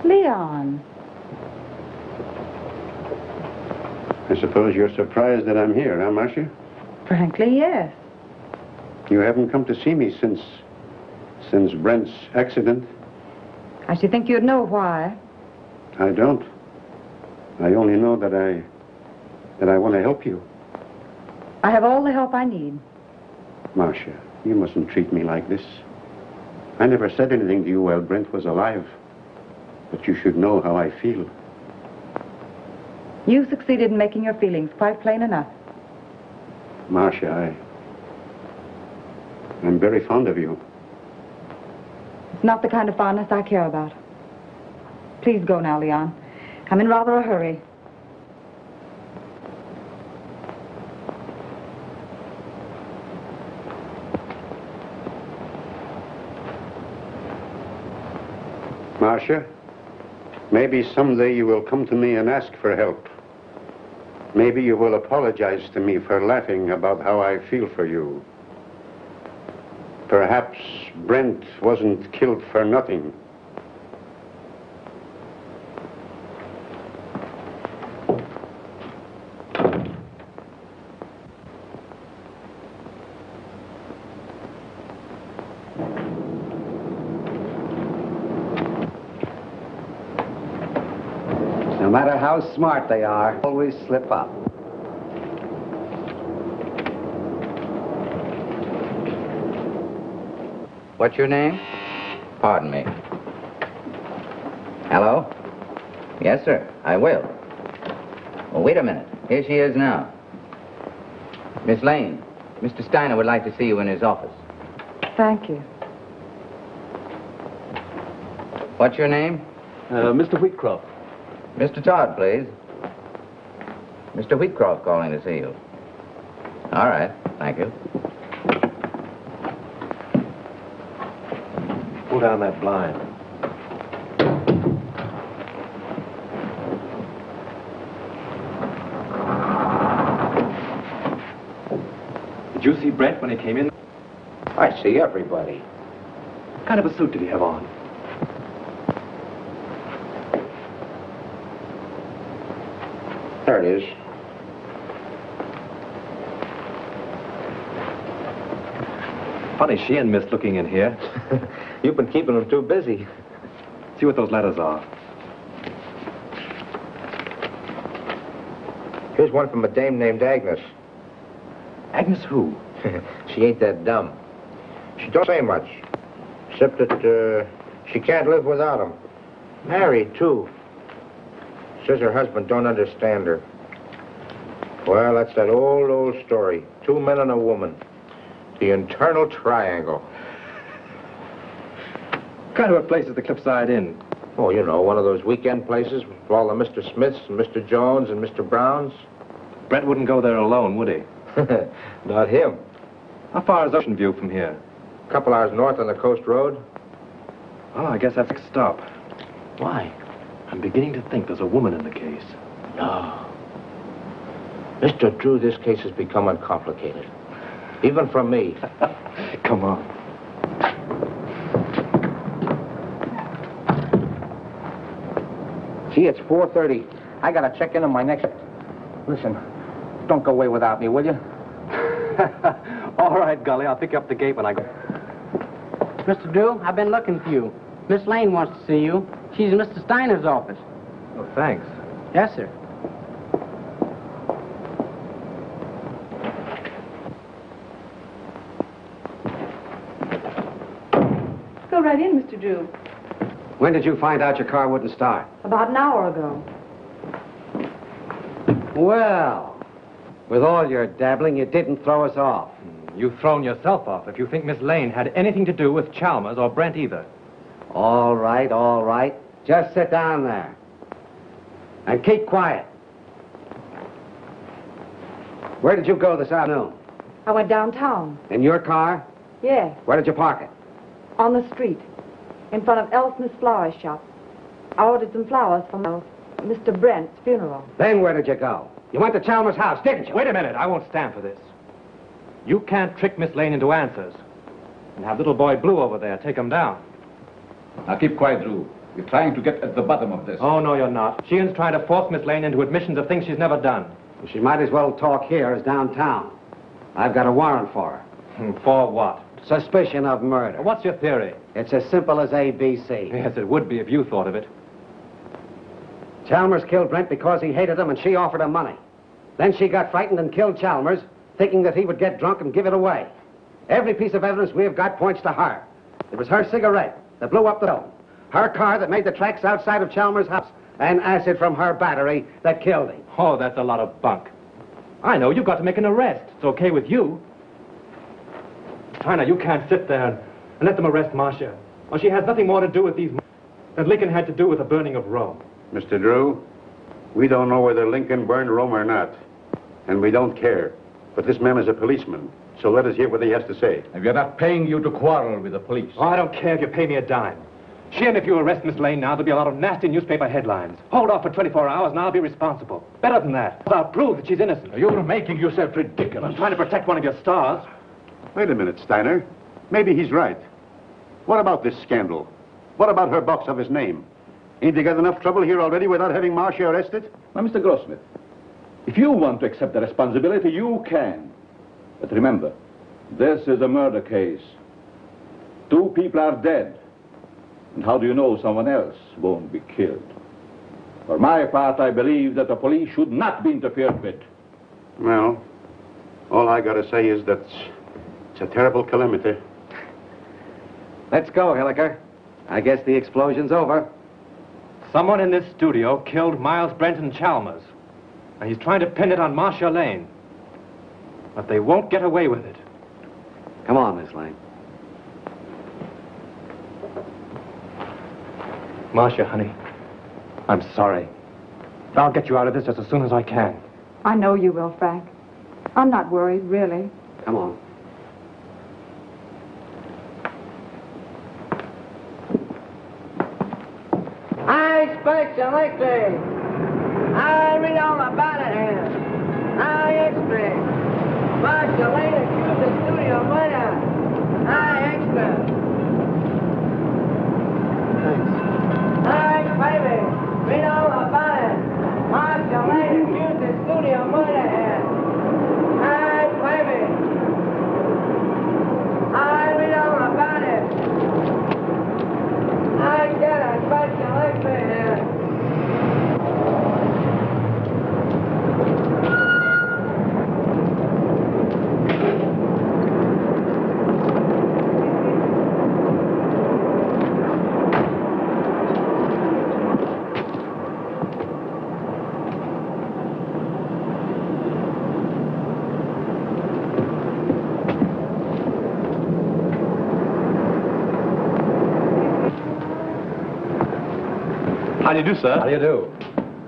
Leon. I suppose you're surprised that I'm here, huh, Marcia? Frankly, yes. You haven't come to see me since Brent's accident? I should think you'd know why. I don't. I only know that I want to help you. I have all the help I need. Marcia, you mustn't treat me like this. I never said anything to you while Brent was alive. But you should know how I feel. You succeeded in making your feelings quite plain enough. Marcia, I'm very fond of you. It's not the kind of fondness I care about. Please go now, Leon. I'm in rather a hurry. Marcia, maybe someday you will come to me and ask for help. Maybe you will apologize to me for laughing about how I feel for you. Perhaps Brent wasn't killed for nothing. No matter how smart they are, always slip up. What's your name? Pardon me. Hello? Yes, sir, I will. Well, wait a minute. Here she is now. Miss Lane, Mr. Steiner would like to see you in his office. Thank you. What's your name? Mr. Wheatcroft. Mr. Todd, please. Mr. Wheatcroft calling to see you. All right, thank you. Pull down that blind. Did you see Brent when he came in? I see everybody. What kind of a suit did he have on? There it is. Funny she and Miss looking in here. You've been keeping them too busy. See what those letters are. Here's one from a dame named Agnes. Agnes who? She ain't that dumb. She don't say much, except that she can't live without him. Married, too. Says her husband don't understand her. Well, that's that old story. 2 men and a woman. The internal triangle. What kind of a place is the Cliffside Inn? Oh, you know, one of those weekend places with all the Mr. Smiths and Mr. Jones and Mr. Browns. Brent wouldn't go there alone, would he? Not him. How far is Ocean View from here? A couple hours north on the Coast Road. Oh, I guess that's a stop. Why? I'm beginning to think there's a woman in the case. No. Mr. Drew, this case has become uncomplicated. Even for me. Come on. Gee, it's 4:30. I gotta check in on my next... Listen, don't go away without me, will you? All right, Gully, I'll pick you up the gate when I go. Mr. Drew, I've been looking for you. Miss Lane wants to see you. She's in Mr. Steiner's office. Oh, thanks. Yes, sir. Go right in, Mr. Drew. When did you find out your car wouldn't start? About an hour ago. Well, with all your dabbling, you didn't throw us off. You've thrown yourself off if you think Miss Lane had anything to do with Chalmers or Brent either. All right, all right. Just sit down there. And keep quiet. Where did you go this afternoon? I went downtown. In your car? Yes, Where did you park it? on the street, in front of Elsmith's flower shop. I ordered some flowers for Mr. Brent's funeral. Then where did you go? You went to Chalmers' house, didn't you? Wait a minute, I won't stand for this. You can't trick Miss Lane into answers. And have little boy Blue over there take him down. Now keep quiet, Drew. You're trying to get at the bottom of this. Oh, no, you're not. Sheehan's trying to force Miss Lane into admissions of things she's never done. Well, she might as well talk here as downtown. I've got a warrant for her. For what? Suspicion of murder. What's your theory? It's as simple as ABC. Yes, it would be if you thought of it. Chalmers killed Brent because he hated him and she offered him money. Then she got frightened and killed Chalmers, thinking that he would get drunk and give it away. Every piece of evidence we have got points to her. It was her cigarette that blew up the dome, her car that made the tracks outside of Chalmers' house, and acid from her battery that killed him. Oh, that's a lot of bunk. I know, you've got to make an arrest. It's okay with you. Steiner, you can't sit there and let them arrest Marcia. Well, she has nothing more to do with these than Lincoln had to do with the burning of Rome. Mr. Drew, we don't know whether Lincoln burned Rome or not, and we don't care. But this man is a policeman, so let us hear what he has to say. And we are not paying you to quarrel with the police. Oh, I don't care if you pay me a dime. Sheehan, if you arrest Miss Lane now, there'll be a lot of nasty newspaper headlines. Hold off for 24 hours and I'll be responsible. Better than that. I'll prove that she's innocent. You're making yourself ridiculous. I'm trying to protect one of your stars. Wait a minute, Steiner. Maybe he's right. What about this scandal? What about her box of his name? Ain't they got enough trouble here already without having Marcia arrested? Now, Mr. Grossmith, if you want to accept the responsibility, you can. But remember, this is a murder case. 2 people are dead. And how do you know someone else won't be killed? For my part, I believe that the police should not be interfered with. Well, all I gotta say is that it's a terrible calamity. Let's go, Hilliker. I guess the explosion's over. Someone in this studio killed Miles Brenton Chalmers. And he's trying to pin it on Marcia Lane. But they won't get away with it. Come on, Miss Lane. Marcia, honey, I'm sorry. I'll get you out of this just as soon as I can. I know you will, Frank. I'm not worried, really. Come on. I speculate. I read all about it here. I extra. Marcia Lane accused the studio murder. I extra. Thanks. Baby. Read all about it. Marcia Lane accused How do you do, sir? How do you do?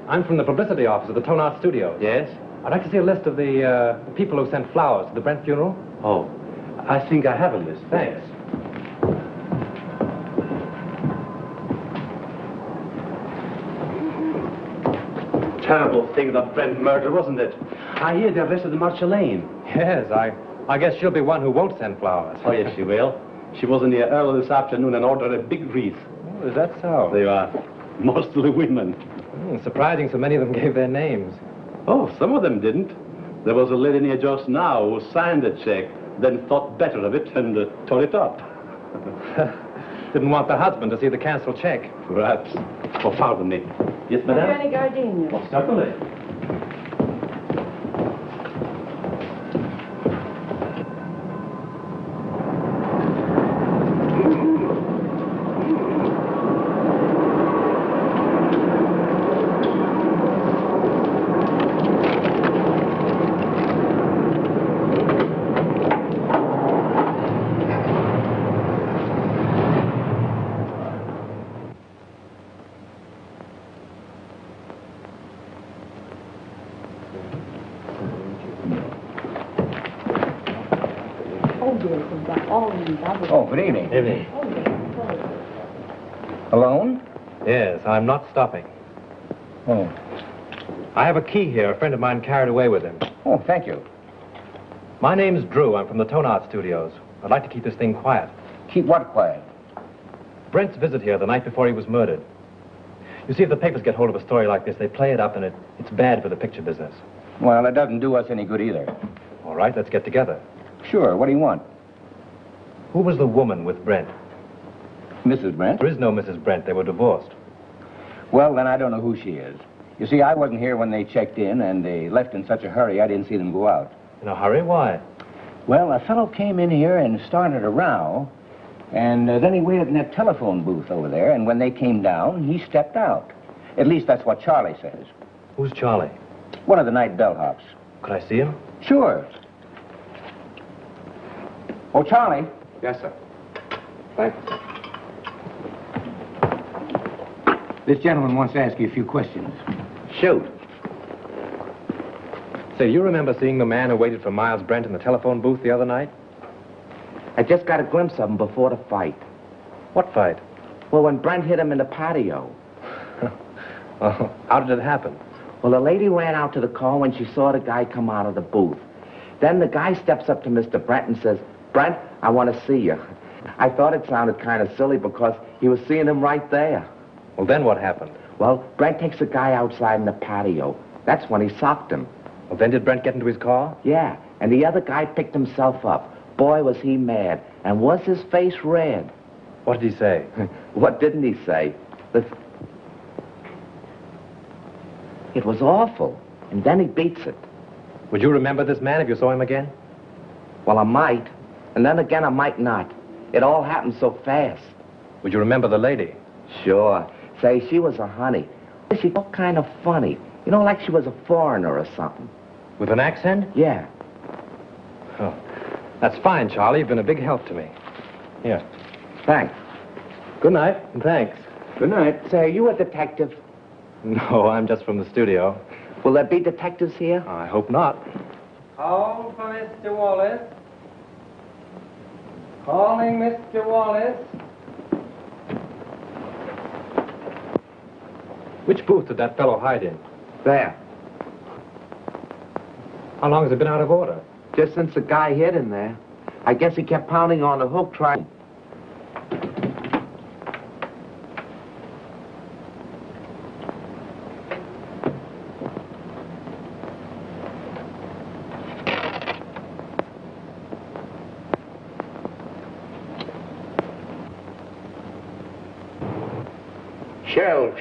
I'm from the publicity office of the Tone Art Studio. Yes? I'd like to see a list of the people who sent flowers to the Brent funeral. Oh, I think I have a list. Thanks. Terrible thing, the Brent murder, wasn't it? I hear they arrested Marcia Lane. Yes, I guess she'll be one who won't send flowers. Oh, yes, she will. She was in here early this afternoon and ordered a big wreath. Oh, is that so? They are mostly women. Surprising so many of them gave their names. Oh, some of them didn't. There was a lady near just now who signed a check, then thought better of it and tore it up. Didn't want the husband to see the canceled check. Perhaps. Oh, pardon me. Yes, madame? Any gardenias? Oh, certainly. Oh, good evening. Evening. Alone? Yes, I'm not stopping. Oh. I have a key here a friend of mine carried away with him. Oh, thank you. My name's Drew. I'm from the Tone Art Studios. I'd like to keep this thing quiet. Keep what quiet? Brent's visit here the night before he was murdered. You see, if the papers get hold of a story like this, they play it up, and it's bad for the picture business. Well, it doesn't do us any good either. All right, let's get together. Sure, what do you want? Who was the woman with Brent? Mrs. Brent? There is no Mrs. Brent. They were divorced. Well, then I don't know who she is. You see, I wasn't here when they checked in, and they left in such a hurry I didn't see them go out. In a hurry? Why? Well, a fellow came in here and started a row, and then he waited in that telephone booth over there, and when they came down, he stepped out. At least that's what Charlie says. Who's Charlie? One of the night bellhops. Could I see him? Sure. Oh, Charlie. Yes, sir. Thanks. This gentleman wants to ask you a few questions. Shoot. Say, you remember seeing the man who waited for Miles Brent in the telephone booth the other night? I just got a glimpse of him before the fight. What fight? Well, when Brent hit him in the patio. Oh, how did it happen? Well, the lady ran out to the car when she saw the guy come out of the booth. Then the guy steps up to Mr. Brent and says, "Brent, I want to see you." I thought it sounded kind of silly because he was seeing him right there. Well, then what happened? Well, Brent takes the guy outside in the patio. That's when he socked him. Well, then did Brent get into his car? Yeah, and the other guy picked himself up. Boy, was he mad. And was his face red. What did he say? What didn't he say? It was awful. And then he beats it. Would you remember this man if you saw him again? Well, I might. And then again, I might not. It all happened so fast. Would you remember the lady? Sure. Say, she was a honey. She looked kind of funny. You know, like she was a foreigner or something. With an accent? Yeah. Oh, that's fine, Charlie. You've been a big help to me. Here. Thanks. Good night, and thanks. Good night. Say, are you a detective? No, I'm just from the studio. Will there be detectives here? I hope not. Call for Mr. Wallace. Calling Mr. Wallace. Which booth did that fellow hide in? There. How long has it been out of order? Just since the guy hit him there. I guess he kept pounding on the hook trying...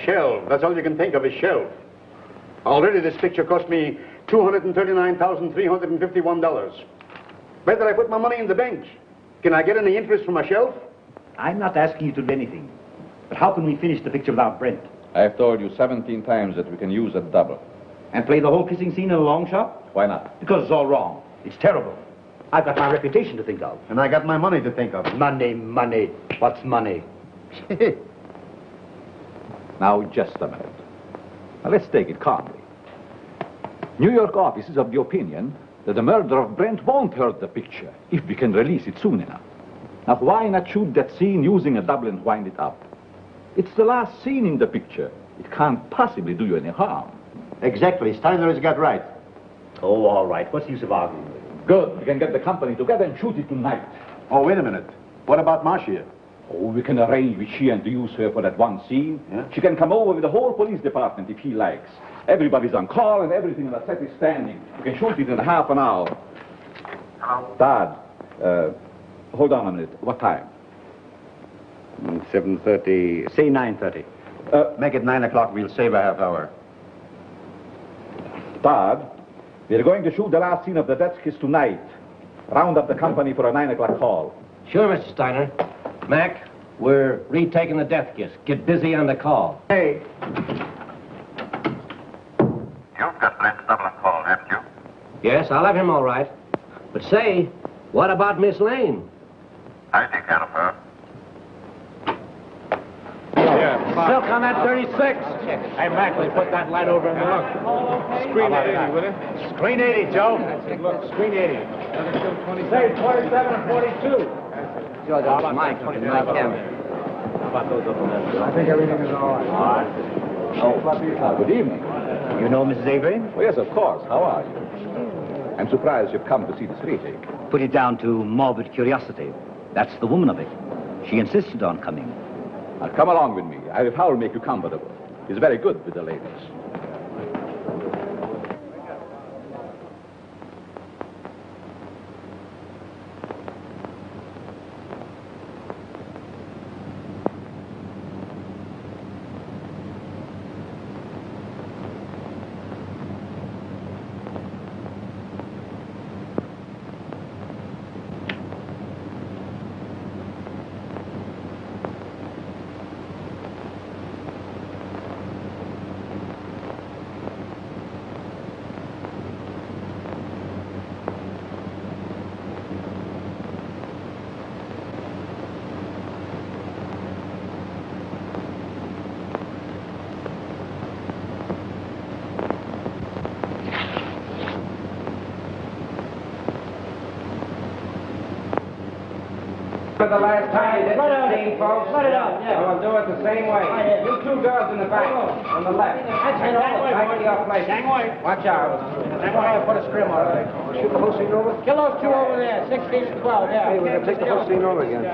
Shelf. That's all you can think of is shelf. Already this picture cost me $239,351. Better I put my money in the bank. Can I get any interest from a shelf? I'm not asking you to do anything. But how can we finish the picture without Brent? I have told you 17 times that we can use a double. And play the whole kissing scene in a long shot? Why not? Because it's all wrong. It's terrible. I've got my reputation to think of. And I got my money to think of. Money. What's money? Now, just a minute. Now, let's take it calmly. New York office is of the opinion that the murder of Brent won't hurt the picture if we can release it soon enough. Now, why not shoot that scene using a double and wind it up? It's the last scene in the picture. It can't possibly do you any harm. Exactly. Steiner has got right. Oh, all right. What's the use of arguing? Good. We can get the company together and shoot it tonight. Oh, wait a minute. What about Marcia? Oh, we can arrange with she and to use her for that one scene. Yeah? She can come over with the whole police department if he likes. Everybody's on call and everything in the set is standing. We can shoot it in half an hour. Hello? Dad, hold on a minute. What time? 7:30. Say 9:30. Make it 9 o'clock. We'll save a half hour. Dad, we're going to shoot the last scene of the death kiss tonight. Round up the company for a 9 o'clock call. Sure, Mr. Steiner. Mac, we're retaking the death kiss. Get busy on the call. Hey. You've got Brent's double and call, haven't you? Yes, I'll have him all right. But say, what about Miss Lane? I take care of her. Silk on that 36. Hey, Mac, we put that light over in the look. Screen 80, will you? Screen 80, Joe. Look, screen 80. Say 27 and 42. George, that's Mike. Mike Kemp. How about those other men? I think everything is all right. All right. Oh, good evening. You know Mrs. Avery? Oh, yes, of course. How are you? I'm surprised you've come to see this retake. Put it down to morbid curiosity. That's the woman of it. She insisted on coming. Now, come along with me. I will make you comfortable. He's very good with the ladies. For the last time you did this scene, folks. Let it out. Yeah. We'll do it the same way. You two girls in the back, on the left. Back to your place. Watch out. Put a scrim on it. Shoot the whole scene over? Kill those two over there, 16 and 12, yeah. Hey, we're going to take the whole scene over again.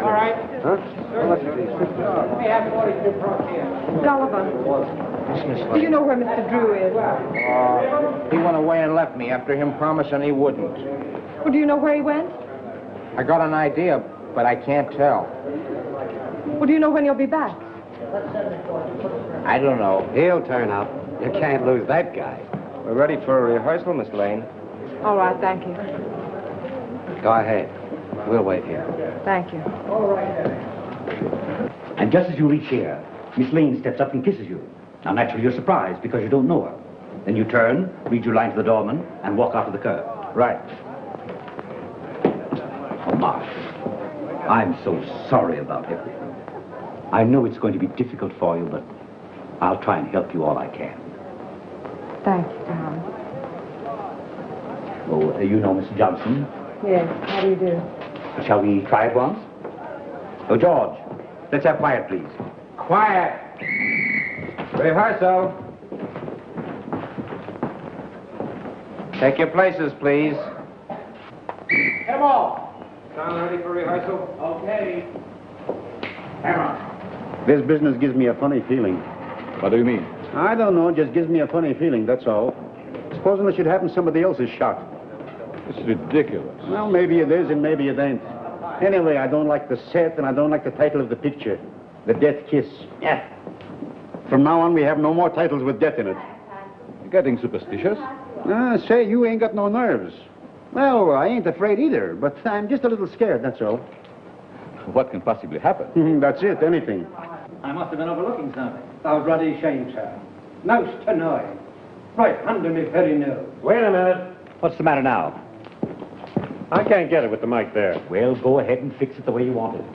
All right. Huh? How much is these? We have 42 pro here. Gulliver, do you know where Mr. Drew is? He went away and left me after him promising he wouldn't. Well, do you know where he went? I got an idea, but I can't tell. Well, do you know when he'll be back? I don't know. He'll turn up. You can't lose that guy. We're ready for a rehearsal, Miss Lane. All right, thank you. Go ahead. We'll wait here. Thank you. And just as you reach here, Miss Lane steps up and kisses you. Now, naturally, you're surprised because you don't know her. Then you turn, read your line to the doorman, and walk out of the curb. Right. Oh, Marsh, I'm so sorry about everything. I know it's going to be difficult for you, but I'll try and help you all I can. Thank you, Tom. Oh, you know Mr. Johnson? Yes, how do you do? Shall we try it once? Oh, George, let's have quiet, please. Quiet. Rehearsal. Take your places, please. Come on. Sound ready for rehearsal? Okay. Camera. This business gives me a funny feeling. What do you mean? I don't know, just gives me a funny feeling, that's all. Supposing it should happen somebody else is shot. It's ridiculous. Well, maybe it is and maybe it ain't. Anyway, I don't like the set and I don't like the title of the picture. The Death Kiss. Yeah. From now on, we have no more titles with death in it. You're getting superstitious? Say, you ain't got no nerves. Well, I ain't afraid either, but I'm just a little scared, that's all. What can possibly happen? That's it, anything. I must have been overlooking something. I was bloody ashamed, sir. Most annoying. Right under me very nose. Wait a minute. What's the matter now? I can't get it with the mic there. Well, go ahead and fix it the way you want it.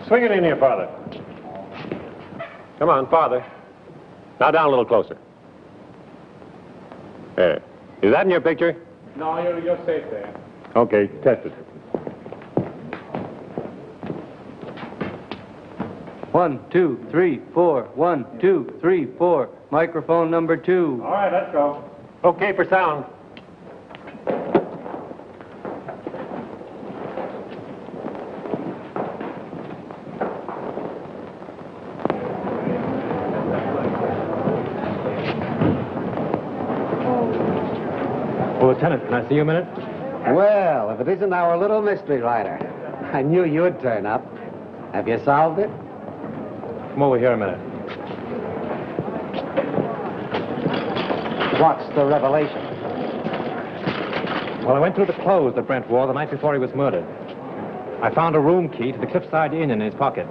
Swing it in here, Father. Come on, farther. Now down a little closer. There. Is that in your picture? No, you're safe there. Okay, test it. 1, 2, 3, 4. 1, 2, 3, 4. Microphone number 2. All right, let's go. Okay for sound. Well, Lieutenant, can I see you a minute? Well, if it isn't our little mystery writer. I knew you'd turn up. Have you solved it? Come over here a minute. What's the revelation? Well, I went through the clothes that Brent wore the night before he was murdered. I found a room key to the Cliffside Inn in his pocket.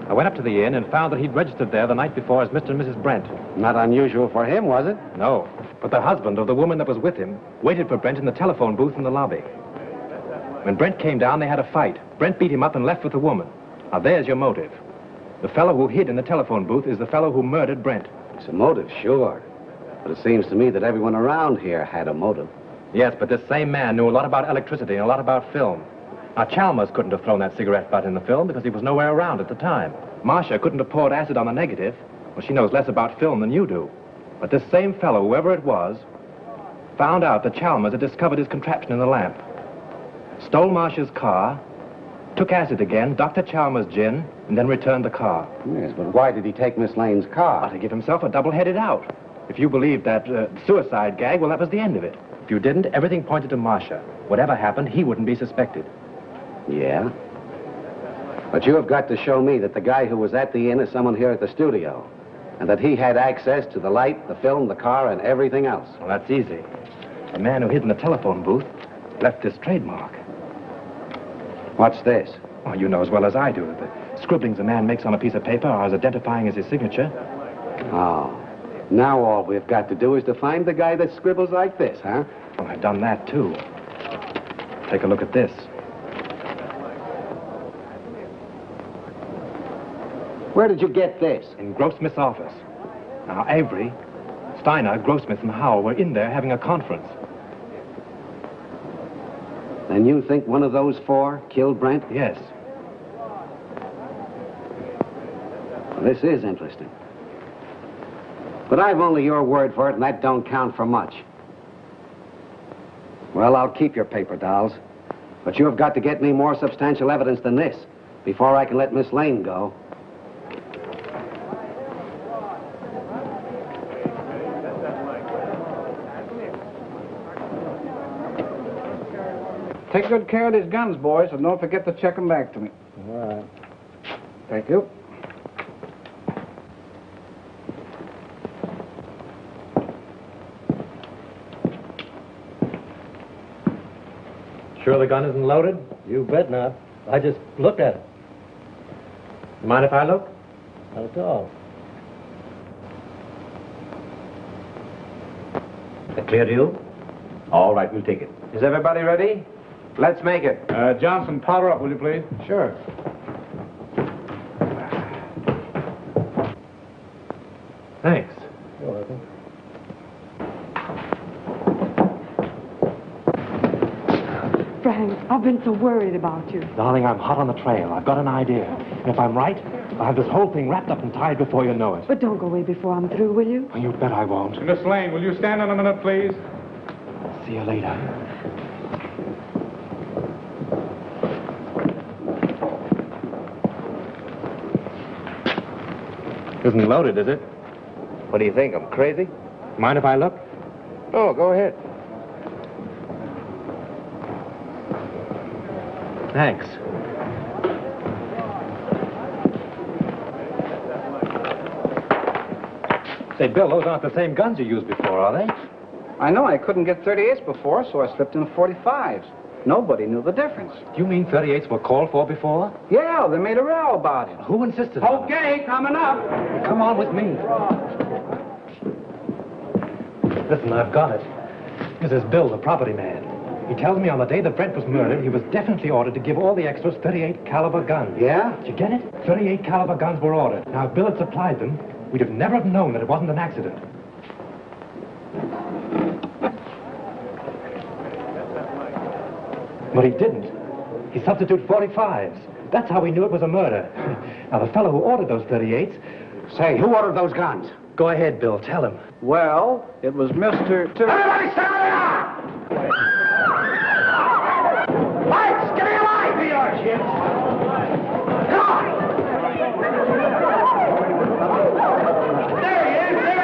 I went up to the inn and found that he'd registered there the night before as Mr. and Mrs. Brent. Not unusual for him, was it? No, but the husband of the woman that was with him waited for Brent in the telephone booth in the lobby. When Brent came down, they had a fight. Brent beat him up and left with the woman. Now, there's your motive. The fellow who hid in the telephone booth is the fellow who murdered Brent. It's a motive, sure. But it seems to me that everyone around here had a motive. Yes, but this same man knew a lot about electricity and a lot about film. Now, Chalmers couldn't have thrown that cigarette butt in the film because he was nowhere around at the time. Marcia couldn't have poured acid on the negative. Well, she knows less about film than you do. But this same fellow, whoever it was, found out that Chalmers had discovered his contraption in the lamp. Stole Marcia's car, took acid again, Dr. Chalmers' gin, and then returned the car. Yes, but why did he take Miss Lane's car? To give himself a double-headed out. If you believed that suicide gag, well, that was the end of it. If you didn't, everything pointed to Marcia. Whatever happened, he wouldn't be suspected. Yeah? But you have got to show me that the guy who was at the inn is someone here at the studio. And that he had access to the light, the film, the car, and everything else. Well, that's easy. The man who hid in the telephone booth left this trademark. What's this? Oh, you know as well as I do. The scribblings a man makes on a piece of paper are as identifying as his signature. Oh. Now all we've got to do is to find the guy that scribbles like this, huh? Well, I've done that, too. Take a look at this. Where did you get this? In Grossmith's office. Now, Avery, Steiner, Grossmith, and Howell were in there having a conference. Then you think one of those four killed Brent? Yes. Well, this is interesting. But I've only your word for it, and that don't count for much. Well, I'll keep your paper dolls. But you have got to get me more substantial evidence than this before I can let Miss Lane go. Take good care of these guns, boys, and don't forget to check them back to me. All right. Thank you. Sure the gun isn't loaded? You bet not. I just looked at it. Mind if I look? Not at all. That clear to you? All right, we'll take it. Is everybody ready? Let's make it. Johnson, powder up, will you please? Sure. Thanks. You're welcome. Frank, I've been so worried about you. Darling, I'm hot on the trail. I've got an idea. And if I'm right, I'll have this whole thing wrapped up and tied before you know it. But don't go away before I'm through, will you? Oh, you bet I won't. Miss Lane, will you stand on a minute, please? See you later. Isn't loaded, is it? What do you think? I'm crazy? Mind if I look? Oh, go ahead. Thanks. Say, Bill, those aren't the same guns you used before, are they? I know I couldn't get 38s before, so I slipped in 45s. Nobody knew the difference. Do you mean 38s were called for before? Yeah, they made a row about it. Who insisted on it? Okay, coming up. Come on with me. Listen, I've got it. This is Bill, the property man. He tells me on the day that Brent was murdered, he was definitely ordered to give all the extras 38 caliber guns. Yeah? Did you get it? 38 caliber guns were ordered. Now, if Bill had supplied them, we'd have never have known that it wasn't an accident. But he didn't. He substituted 45s. That's how we knew it was a murder. Now, the fellow who ordered those 38s... Say, who ordered those guns? Go ahead, Bill. Tell him. Well, it was Mr. Everybody stand up! Lights! Give me a light! Here you are, kids. Come on! There he is! There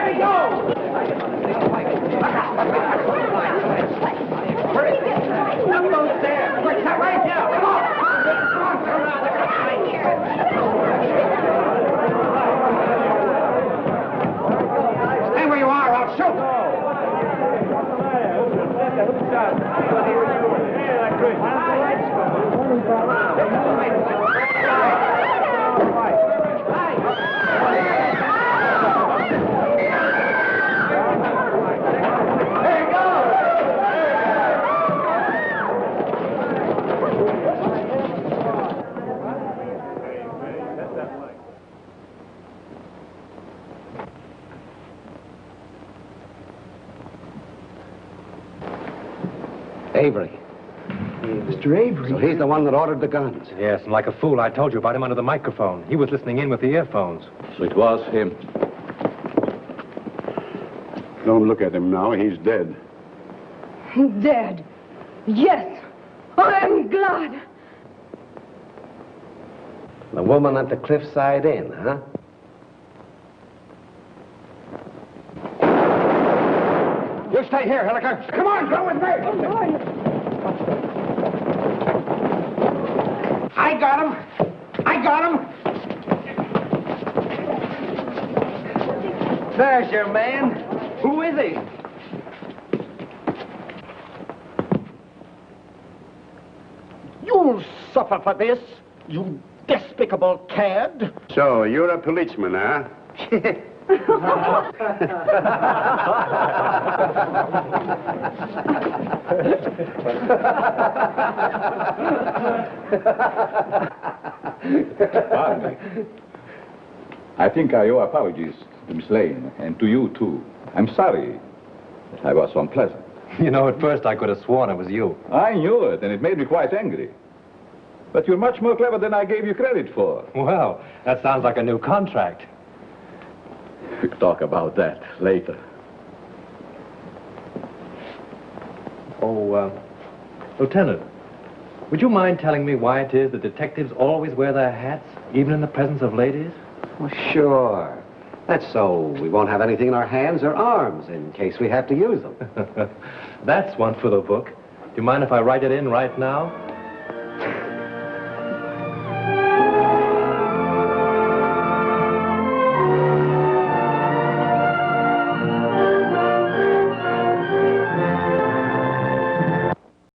he goes! Stay where you are, I'll shoot! Avery. Mr. Avery? So he's the one that ordered the guns. Yes, and like a fool, I told you about him under the microphone. He was listening in with the earphones. So it was him. Don't look at him now. He's dead. Dead. Yes. I'm glad. The woman at the Cliffside Inn, huh? You stay here, Hilliker. Come on, go with me. I got him. I got him. There's your man. Who is he? You'll suffer for this, you despicable cad. So, you're a policeman, huh? Pardon me. I think I owe apologies to Miss Lane, and to you, too. I'm sorry that I was so unpleasant. You know, at first I could have sworn it was you. I knew it, and it made me quite angry. But you're much more clever than I gave you credit for. Well, that sounds like a new contract. We'll talk about that later. Oh, Lieutenant, would you mind telling me why it is that detectives always wear their hats, even in the presence of ladies? Well, sure. That's so we won't have anything in our hands or arms in case we have to use them. That's one for the book. Do you mind if I write it in right now?